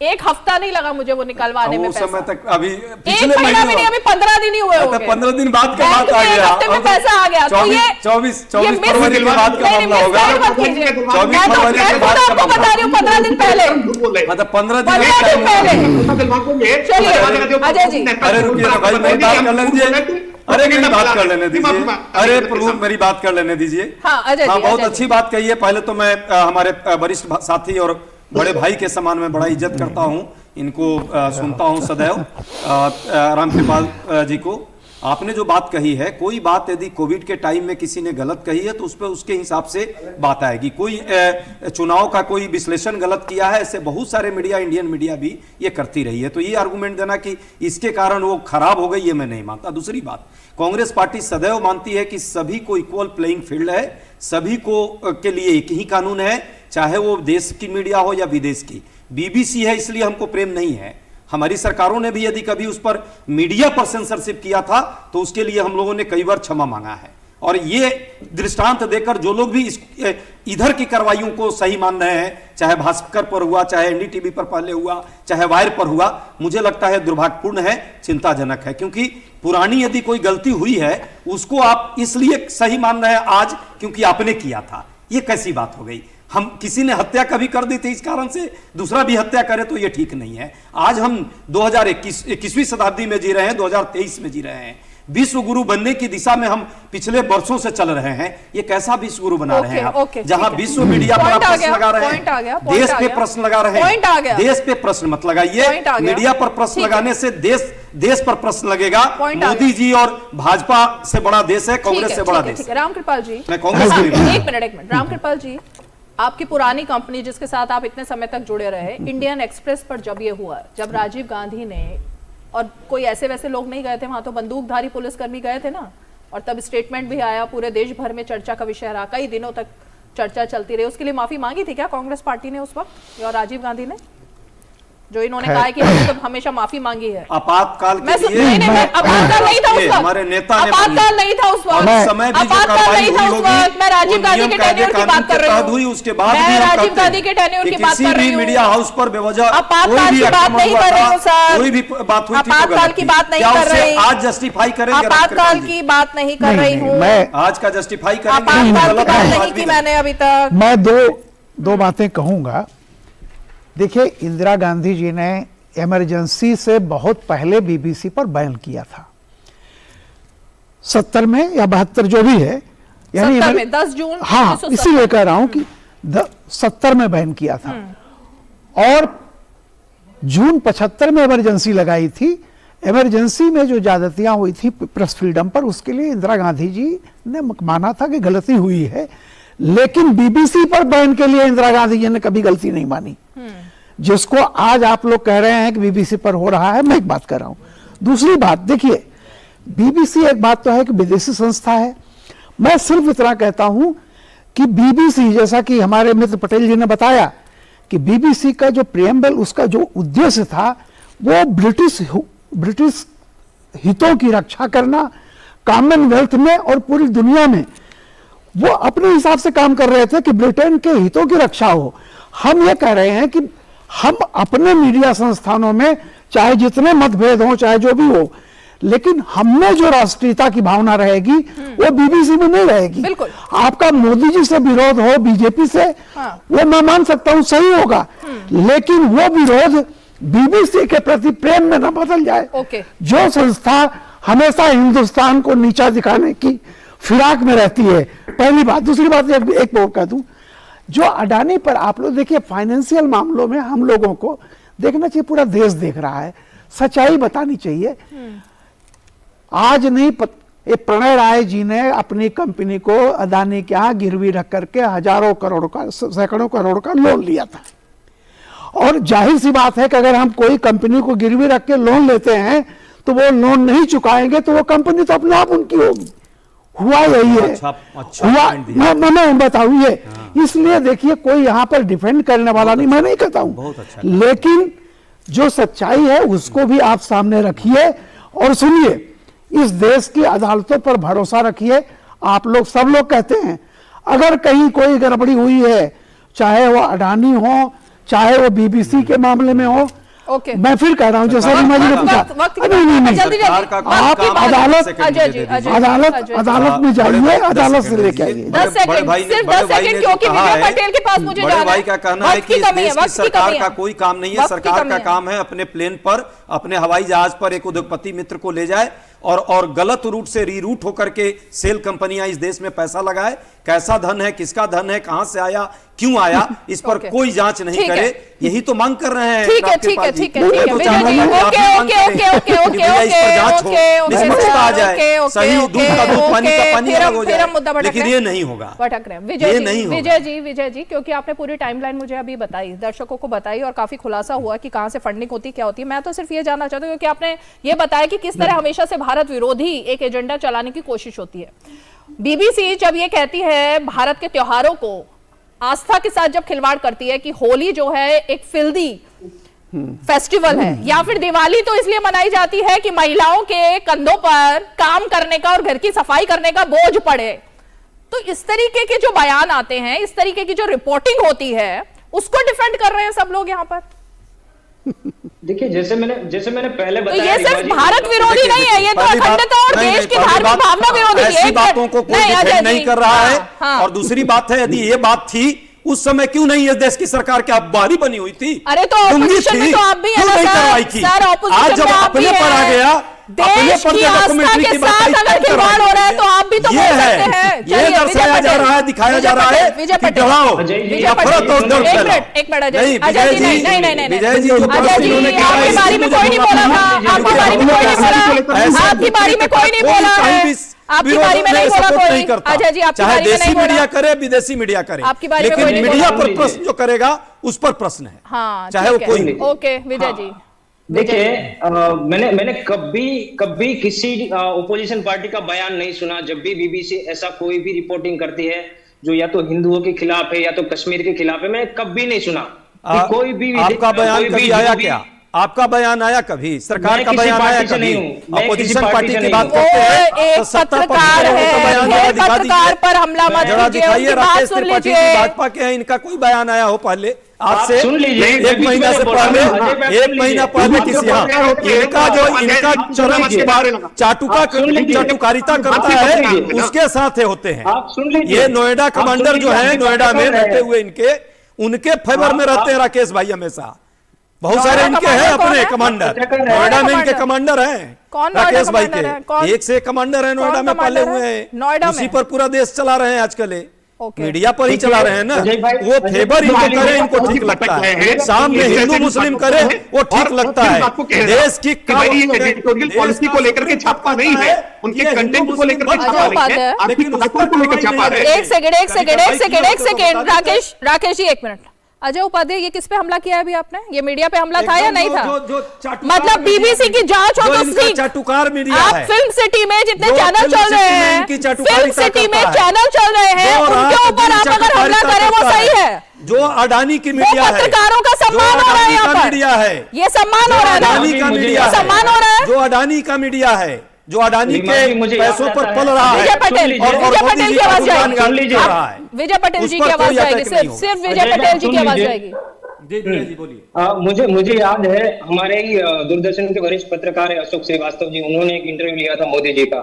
एक हफ्ता नहीं लगा मुझे वो निकलवाने में पैसा। समय तक अभी पिछले महीने में नहीं, अभी 15 दिन ही हुए होंगे। 15 दिन बाद का बात आ गया, हफ्ते में पैसा आ गया। तो ये 24 फरवरी के बाद का मामला होगा। 24 फरवरी के बाद आपको बता रही हूँ, 15 दिन पहले, मतलब 15 दिन पहले। चलिए अजय जी, अरे रुकिए ना भाई, मेरी बात कर लीजिए। अरे मेरी बात कर लेने दीजिए। अरे प्रभु, मेरी बात कर लेने दीजिए। हाँ, बहुत अच्छी बात कही है। पहले तो मैं हमारे वरिष्ठ साथी और बड़े भाई के समान में बड़ा इज्जत करता हूं, इनको सुनता हूं सदैव, रामकृपाल जी को। आपने जो बात कही है, कोई बात यदि कोविड के टाइम में किसी ने गलत कही है तो उस पर उसके हिसाब से बात आएगी। कोई चुनाव का कोई विश्लेषण गलत किया है, ऐसे बहुत सारे मीडिया, इंडियन मीडिया भी ये करती रही है। तो ये आर्गुमेंट देना कि इसके कारण वो खराब हो गई, ये मैं नहीं मानता। दूसरी बात, कांग्रेस पार्टी सदैव मानती है कि सभी को इक्वल प्लेइंग फील्ड है, सभी को के लिए एक ही कानून है, चाहे वो देश की मीडिया हो या विदेश की। BBC है इसलिए हमको प्रेम नहीं है। हमारी सरकारों ने भी यदि कभी उस पर मीडिया पर सेंसरशिप किया था तो उसके लिए हम लोगों ने कई बार क्षमा मांगा है, और ये दृष्टांत देकर जो लोग भी इधर की कार्रवाइयों को सही मान रहे हैं, चाहे भास्कर पर हुआ, चाहे एनडीटीवी पर पहले हुआ, चाहे वायर पर हुआ, मुझे लगता है दुर्भाग्यपूर्ण है, चिंताजनक है। क्योंकि पुरानी यदि कोई गलती हुई है उसको आप इसलिए सही मान रहे हैं आज क्योंकि आपने किया था, ये कैसी बात हो गई? हम किसी ने हत्या कभी कर दी थी, इस कारण से दूसरा भी हत्या करे तो ये ठीक नहीं है। आज हम 21वीं शताब्दी में जी रहे हैं, 2023 में जी रहे हैं। विश्व गुरु बनने की दिशा में हम पिछले वर्षों से चल रहे हैं। ये कैसा विश्व गुरु बना रहे हैं आप, जहां विश्व मीडिया पर प्रश्न लगा रहे हैं, देश पे प्रश्न लगा रहे हैं। देश पे प्रश्न मत लगाइए, मीडिया पर प्रश्न लगाने से देश पर प्रश्न लगेगा। मोदी जी और भाजपा से बड़ा देश है, कांग्रेस से बड़ा देश। रामकृपाल जी, मैं कांग्रेस एक मिनट रामकृपाल जी, आपकी पुरानी कंपनी जिसके साथ आप इतने समय तक जुड़े रहे, इंडियन एक्सप्रेस पर जब ये हुआ, जब राजीव गांधी ने, और कोई ऐसे वैसे लोग नहीं गए थे वहां, तो बंदूकधारी पुलिसकर्मी गए थे ना, और तब स्टेटमेंट भी आया, पूरे देश भर में चर्चा का विषय रहा, कई दिनों तक चर्चा चलती रही। उसके लिए माफी मांगी थी क्या कांग्रेस पार्टी ने उस वक्त, और राजीव गांधी ने, जो इन्होंने कहा है कि हमने तो हमेशा माफी मांगी है? आपातकाल के लिए आपातकाल नहीं था उस वक्त, हमारे नेता ने, आपातकाल नहीं था उस वक्त, समय भी जो आपातकाल नहीं था उस वक्त। मैं राजीव गांधी के टेन्योर की बात कर रही हूँ, उसके बाद मैं राजीव गांधी के टेन्योर की बात कर रही हूँ। मीडिया हाउस पर बेवजह आपातकाल की बात नहीं कर रही हूँ सर, कोई भी बात हुई थी, आपातकाल की बात नहीं कर रही, आज जस्टिफाई करेंगे? आपातकाल की बात नहीं कर रही हूँ, आज का जस्टिफाई करेंगे? आपातकाल की बात नहीं की मैंने अभी तक। मैं दो बातें कहूंगा। देखिए, इंदिरा गांधी जी ने इमरजेंसी से बहुत पहले बीबीसी पर बैन किया था, 70 में या 72 जो भी है, यानी 10 जून। हाँ, इसीलिए कह रहा हूं कि 70 में बैन किया था, और जून 75 में इमरजेंसी लगाई थी। इमरजेंसी में जो ज्यादतियां हुई थी प्रेस फ्रीडम पर, उसके लिए इंदिरा गांधी जी ने माना था कि गलती हुई है, लेकिन बीबीसी पर बैन के लिए इंदिरा गांधी जी ने कभी गलती नहीं मानी, जिसको आज आप लोग कह रहे हैं कि बीबीसी पर हो रहा है। मैं एक बात कर रहा हूं। दूसरी बात देखिए, बीबीसी एक बात तो है कि विदेशी संस्था है, मैं सिर्फ इतना कहता हूं कि बीबीसी, जैसा कि हमारे मित्र पटेल जी ने बताया कि बीबीसी का जो प्रियम्बल, उसका जो उद्देश्य था वो ब्रिटिश हितों की रक्षा करना, कॉमनवेल्थ में और पूरी दुनिया में वो अपने हिसाब से काम कर रहे थे कि ब्रिटेन के हितों की रक्षा हो। हम ये कह रहे हैं कि हम अपने मीडिया संस्थानों में चाहे जितने मतभेद हो, चाहे जो भी हो, लेकिन हमें जो राष्ट्रीयता की भावना रहेगी वो बीबीसी में नहीं रहेगी। बिल्कुल। आपका मोदी जी से विरोध हो, बीजेपी से, वो मैं मान सकता हूं सही होगा, लेकिन वो विरोध बीबीसी के प्रति प्रेम में न बदल जाए। जो संस्था हमेशा हिंदुस्तान को नीचा दिखाने की फिराक में रहती है, पहली बात। दूसरी बात एक और कह दूं, जो अडानी पर आप लोग देखिए, फाइनेंशियल मामलों में हम लोगों को देखना चाहिए, पूरा देश देख रहा है, सच्चाई बतानी चाहिए। आज नहीं ये प्रणय राय जी ने अपनी कंपनी को अडानी के यहाँ गिरवी रख करके हजारों करोड़ का, सैकड़ों करोड़ का लोन लिया था, और जाहिर सी बात है कि अगर हम कोई कंपनी को गिरवी रख के लोन लेते हैं तो वो लोन नहीं चुकाएंगे तो वो कंपनी तो अपने आप उनकी होगी। हुआ यही है। अच्छा हुआ, मैं बताऊं ये, इसलिए देखिए, कोई यहां पर डिफेंड करने वाला नहीं, मैं नहीं कहता हूं, लेकिन जो सच्चाई है उसको भी आप सामने रखिए और सुनिए। इस देश की अदालतों पर भरोसा रखिए। आप लोग, सब लोग कहते हैं अगर कहीं कोई गड़बड़ी हुई है, चाहे वो अडानी हो, चाहे वो बीबीसी के मामले में हो, मैं फिर कह रहा हूं, जैसा रीमा जी ने पूछा, अदालत में जाइए, अदालत से लेके आइए। 10 सेकंड, सिर्फ 10 सेकंड, क्योंकि विजय पटेल के पास मुझे जाना है। भाई का कहना है कि इस देश की सरकार का कोई काम नहीं है, सरकार का काम है अपने प्लेन पर, अपने हवाई जहाज पर एक उद्योगपति मित्र को ले जाए और गलत रूट से रीरूट होकर के सेल कंपनियां इस देश में पैसा लगाए। कैसा धन है, किसका धन है, कहां से आया, क्यों आया, इस पर कोई जांच नहीं करे, यही तो मांग कर रहे हैं। ठीक है, ठीक है, ठीक है, ठीक है, विजय जी, लेकिन ये नहीं होगा। भटक रहे हैं विजय जी, क्योंकि आपने पूरी टाइमलाइन मुझे अभी बताई, दर्शकों को बताई, और काफी खुलासा हुआ कि कहां से फंडिंग होती, क्या होती है। मैं तो सिर्फ ये जानना चाहता हूं, क्योंकि आपने ये बताया कि किस तरह हमेशा से भारत विरोधी एक एजेंडा चलाने की कोशिश होती है। बीबीसी जब ये कहती है भारत के त्योहारों को आस्था के साथ जब खिलवाड़ करती है कि होली जो है एक फिल्दी फेस्टिवल है, या फिर दिवाली तो इसलिए मनाई जाती है कि महिलाओं के कंधों पर काम करने का और घर की सफाई करने का बोझ पड़े। तो इस तरीके के जो बयान आते हैं, इस तरीके की जो रिपोर्टिंग होती है, उसको डिफेंड कर रहे हैं सब लोग यहाँ पर। देखिए, जैसे मैंने पहले तो बताया, ये सिर्फ भारत विरोधी नहीं है, ये तो अखंडता और देश की धार्मिक भावना विरोधी है। ऐसी बातों को कोई डिफेंड नहीं कर रहा है। और दूसरी बात है, यदि ये बात थी उस समय क्यों नहीं इस देश की सरकार की अखबारी बनी हुई थी? अरे तो ऑपोजिशन में तो आप भी है ना सर, ऑपोजिशन आज जब अपने पर आ गया, देश की आस्था के साथ अगर खिलवाड़ हो रहा है तो आप भी तो बोल सकते हैं। ये दर्शाया जा रहा है, दिखाया जा रहा है कि डराओ, नफरत और डर फैलाओ। एक मिनट अजय जी, नहीं विजय जी, आपकी बारी में कोई नहीं बोला था, आपकी बारी में कोई नहीं बोला, आपकी बारी में कोई नहीं बोला है, आपकी बारी में नहीं बोला कोई। अजय जी, आपकी बारी में नहीं बोला। मीडिया करे, विदेशी मीडिया करे, आपकी बारी में लेकिन मीडिया पर प्रश्न जो करेगा उस पर प्रश्न है, हाँ, चाहे वो कोई। ओके विजय जी, देखिए, मैंने कभी किसी ओपोजिशन पार्टी का बयान नहीं सुना। जब भी बीबीसी ऐसा कोई भी रिपोर्टिंग करती है जो या तो हिंदुओं के खिलाफ है या तो कश्मीर के खिलाफ है, मैं कभी नहीं सुना कि कोई भी आपका बयान कभी आया क्या? आपका बयान आया कभी? सरकार का बयान आया कभी? अपोजिशन पार्टी की बात करते हैं, एक पत्रकार है, पत्रकार पर हमला मत जरा कीजिए, दिखाइए। उनकी बात राकेश सुन त्रिपाठी लीजिए। भाजपा के हैं, इनका कोई बयान आया हो पहले? आज से सुन लीजिए, एक महीना से पहले, एक महीना पहले किसी इनका चरम चाटुकारिता करता है, उसके साथ होते हैं। ये नोएडा कमांडर जो है, नोएडा में रहते हुए उनके फेवर में रहते हैं राकेश भाई हमेशा। बहुत सारे इनके हैं अपने कमांडर, नोएडा में इनके कमांडर हैं राकेश भाई के, एक से कमांडर है नोएडा में पाले हुए हैं, उसी पर पूरा देश चला रहे हैं आजकल। मीडिया पर ही चला रहे हैं ना, वो फेवर इनको करे, इनको ठीक लगता है। सामने हिंदू मुस्लिम करे, वो ठीक लगता है। देश की पॉलिसी को लेकर के छापा नहीं है, उनके कंटेंट को लेकर के छापा नहीं है, आपकी बातों को लेकर छापा है। एक सेकंड राकेश जी, एक मिनट। अजय उपाध्याय, ये किस पे हमला किया है अभी आपने? ये मीडिया पे हमला था या नहीं था? मतलब बीबीसी की जांच हो तो चाटुकार मीडिया आप है। फिल्म सिटी में जितने चैनल चल रहे हैं, फिल्म सिटी में चैनल चल रहे हैं, उनके ऊपर आप अगर हमला करें वो सही है? जो अडानी की मीडिया है, पत्रकारों का सम्मान हो रहा है यहाँ पर, मीडिया है, ये सम्मान हो रहा है, अडानी का मीडिया सम्मान हो रहा है, जो अडानी का मीडिया है, जो अडानी के पैसों पर पल रहा है। विजय पटेल की आवाज जाएगी, रहा है विजय पटेल जी की आवाज जाएगी, सिर्फ विजय पटेल जी की आवाज जाएगी। जी बोलिए। मुझे याद है, हमारे ही दूरदर्शन के वरिष्ठ पत्रकार है अशोक श्रीवास्तव जी, उन्होंने एक इंटरव्यू लिया था मोदी जी का,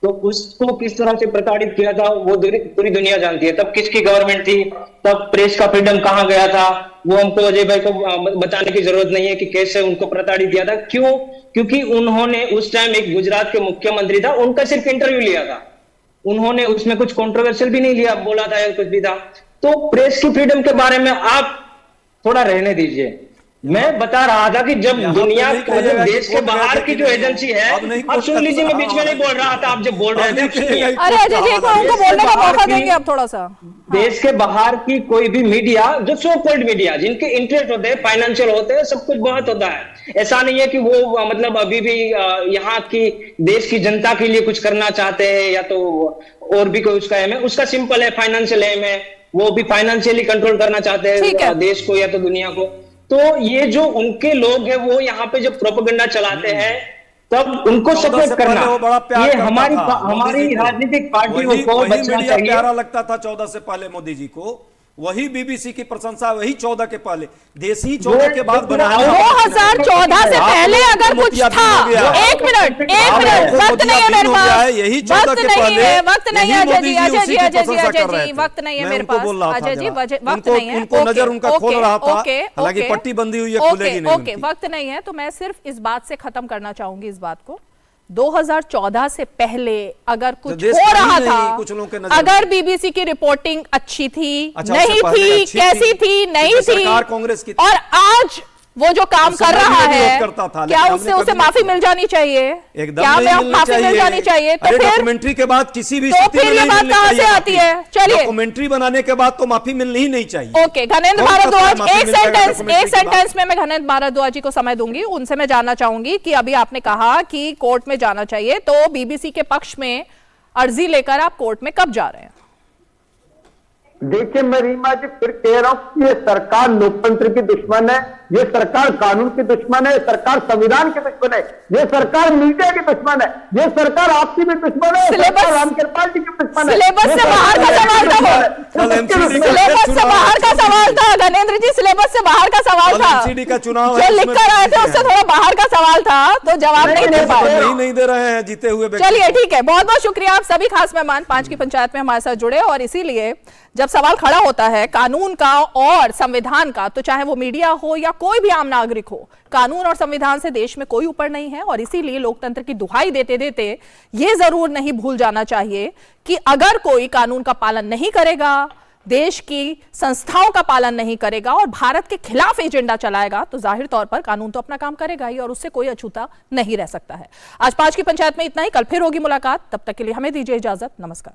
तो उसको किस तरह से प्रताड़ित किया था वो पूरी दुनिया जानती है। तब किसकी गवर्नमेंट थी, तब प्रेस का फ्रीडम कहाँ गया था, वो हमको अजय भाई को बताने की जरूरत नहीं है कि कैसे उनको प्रताड़ित किया था। क्यों? क्योंकि उन्होंने उस टाइम एक गुजरात के मुख्यमंत्री था, उनका सिर्फ इंटरव्यू लिया था, उन्होंने उसमें कुछ कंट्रोवर्शियल भी नहीं लिया, बोला था या कुछ भी था। तो प्रेस की फ्रीडम के बारे में आप थोड़ा रहने दीजिए। मैं बता रहा था कि जब दुनिया मतलब देश के बाहर की जो एजेंसी है, अब सुन लीजिए, मैं बीच में नहीं बोल रहा था, आप जब बोल रहे थे। अरे अजय जी को उनको बोलने का मौका देंगे अब थोड़ा सा। देश के बाहर की कोई भी मीडिया, जो सो कॉल्ड मीडिया, जिनके इंटरेस्ट होते हैं, फाइनेंशियल होते हैं, सब कुछ बहुत होता है। ऐसा नहीं है कि वो मतलब अभी भी यहाँ की देश की जनता के लिए कुछ करना चाहते हैं या तो और भी कोई उसका एम है। उसका सिंपल है, फाइनेंशियल एम है, वो भी फाइनेंशियली कंट्रोल करना चाहते हैं देश को या तो दुनिया को। तो ये जो उनके लोग हैं, वो यहाँ पे जो प्रोपेगेंडा चलाते हैं, तब उनको सपोर्ट करना, ये हमारी राजनीतिक पार्टियों को बचना चाहिए। प्यारा लगता था 14 से पहले मोदी जी को, वही बीबीसी की प्रशंसा वही 14 के पहले, देसी 14 के बाद बनाया। 2014 से पहले अगर कुछ था, एक मिनट वक्त नहीं है मेरे पास, यही 14 के पहले वक्त नहीं है अजय जी, वक्त नहीं है मेरे पास अजय जी, वक्त नहीं है, उनको नजर उनका खोल रहा था, हालांकि पट्टी बंदी हुई है, खुलेगी नहीं। ओके, वक्त नहीं है, तो मैं सिर्फ इस बात से खत्म करना चाहूंगी इस बात को। 2014 से पहले अगर कुछ हो रहा था, अगर बीबीसी की रिपोर्टिंग अच्छी थी, नहीं थी, कैसी थी, नहीं थी, कांग्रेस की, और आज वो जो काम कर रहा है, क्या उससे उसे माफी मिल जानी चाहिए? क्या माफी मिल जानी चाहिए? तो फिर डॉक्यूमेंट्री के बाद किसी भी तो फिर ये बात कहां से आती है? चलिए, डॉक्यूमेंट्री बनाने के बाद तो माफी मिलनी ही नहीं चाहिए। ओके, घनेंद्र भारद्वाज, एक सेंटेंस में मैं घनेंद्र भारद्वाज जी को समय दूंगी, उनसे मैं जानना चाहूंगी कि अभी आपने कहा कि कोर्ट में जाना चाहिए, तो बीबीसी के पक्ष में अर्जी लेकर आप कोर्ट में कब जा रहे हैं? देखिए मैं रीमा जी फिर कह रहा हूं कि ये सरकार लोकतंत्र की दुश्मन है। ये सरकार कानून की दुश्मन है, सरकार संविधान के दुश्मन है, ये सरकार मीडिया की दुश्मन है, ये सरकार आपकी भी दुश्मन है, सरकार रामकृपाल जी की दुश्मन है। सिलेबस से बाहर का सवाल था वो, सिलेबस से बाहर का सवाल था गणेंद्र जी, सिलेबस से बाहर का सवाल था। एमसीडी का चुनाव जो लिख कर आए थे उससे थोड़ा बाहर का सवाल था, तो जवाब नहीं दे पाए। नहीं दे रहे हैं जीते हुए। चलिए ठीक है, बहुत बहुत शुक्रिया आप सभी खास मेहमान 5 की पंचायत में हमारे साथ जुड़े। और इसीलिए जब सवाल खड़ा होता है कानून का और संविधान का, तो चाहे वो मीडिया हो या कोई भी आम नागरिक हो, कानून और संविधान से देश में कोई ऊपर नहीं है। और इसीलिए लोकतंत्र की दुहाई देते देते ये जरूर नहीं भूल जाना चाहिए कि अगर कोई कानून का पालन नहीं करेगा, देश की संस्थाओं का पालन नहीं करेगा और भारत के खिलाफ एजेंडा चलाएगा, तो जाहिर तौर पर कानून तो अपना काम करेगा ही और उससे कोई अछूता नहीं रह सकता है। आज 5 की पंचायत में इतना ही, कल फिर होगी मुलाकात, तब तक के लिए हमें दीजिए इजाजत, नमस्कार।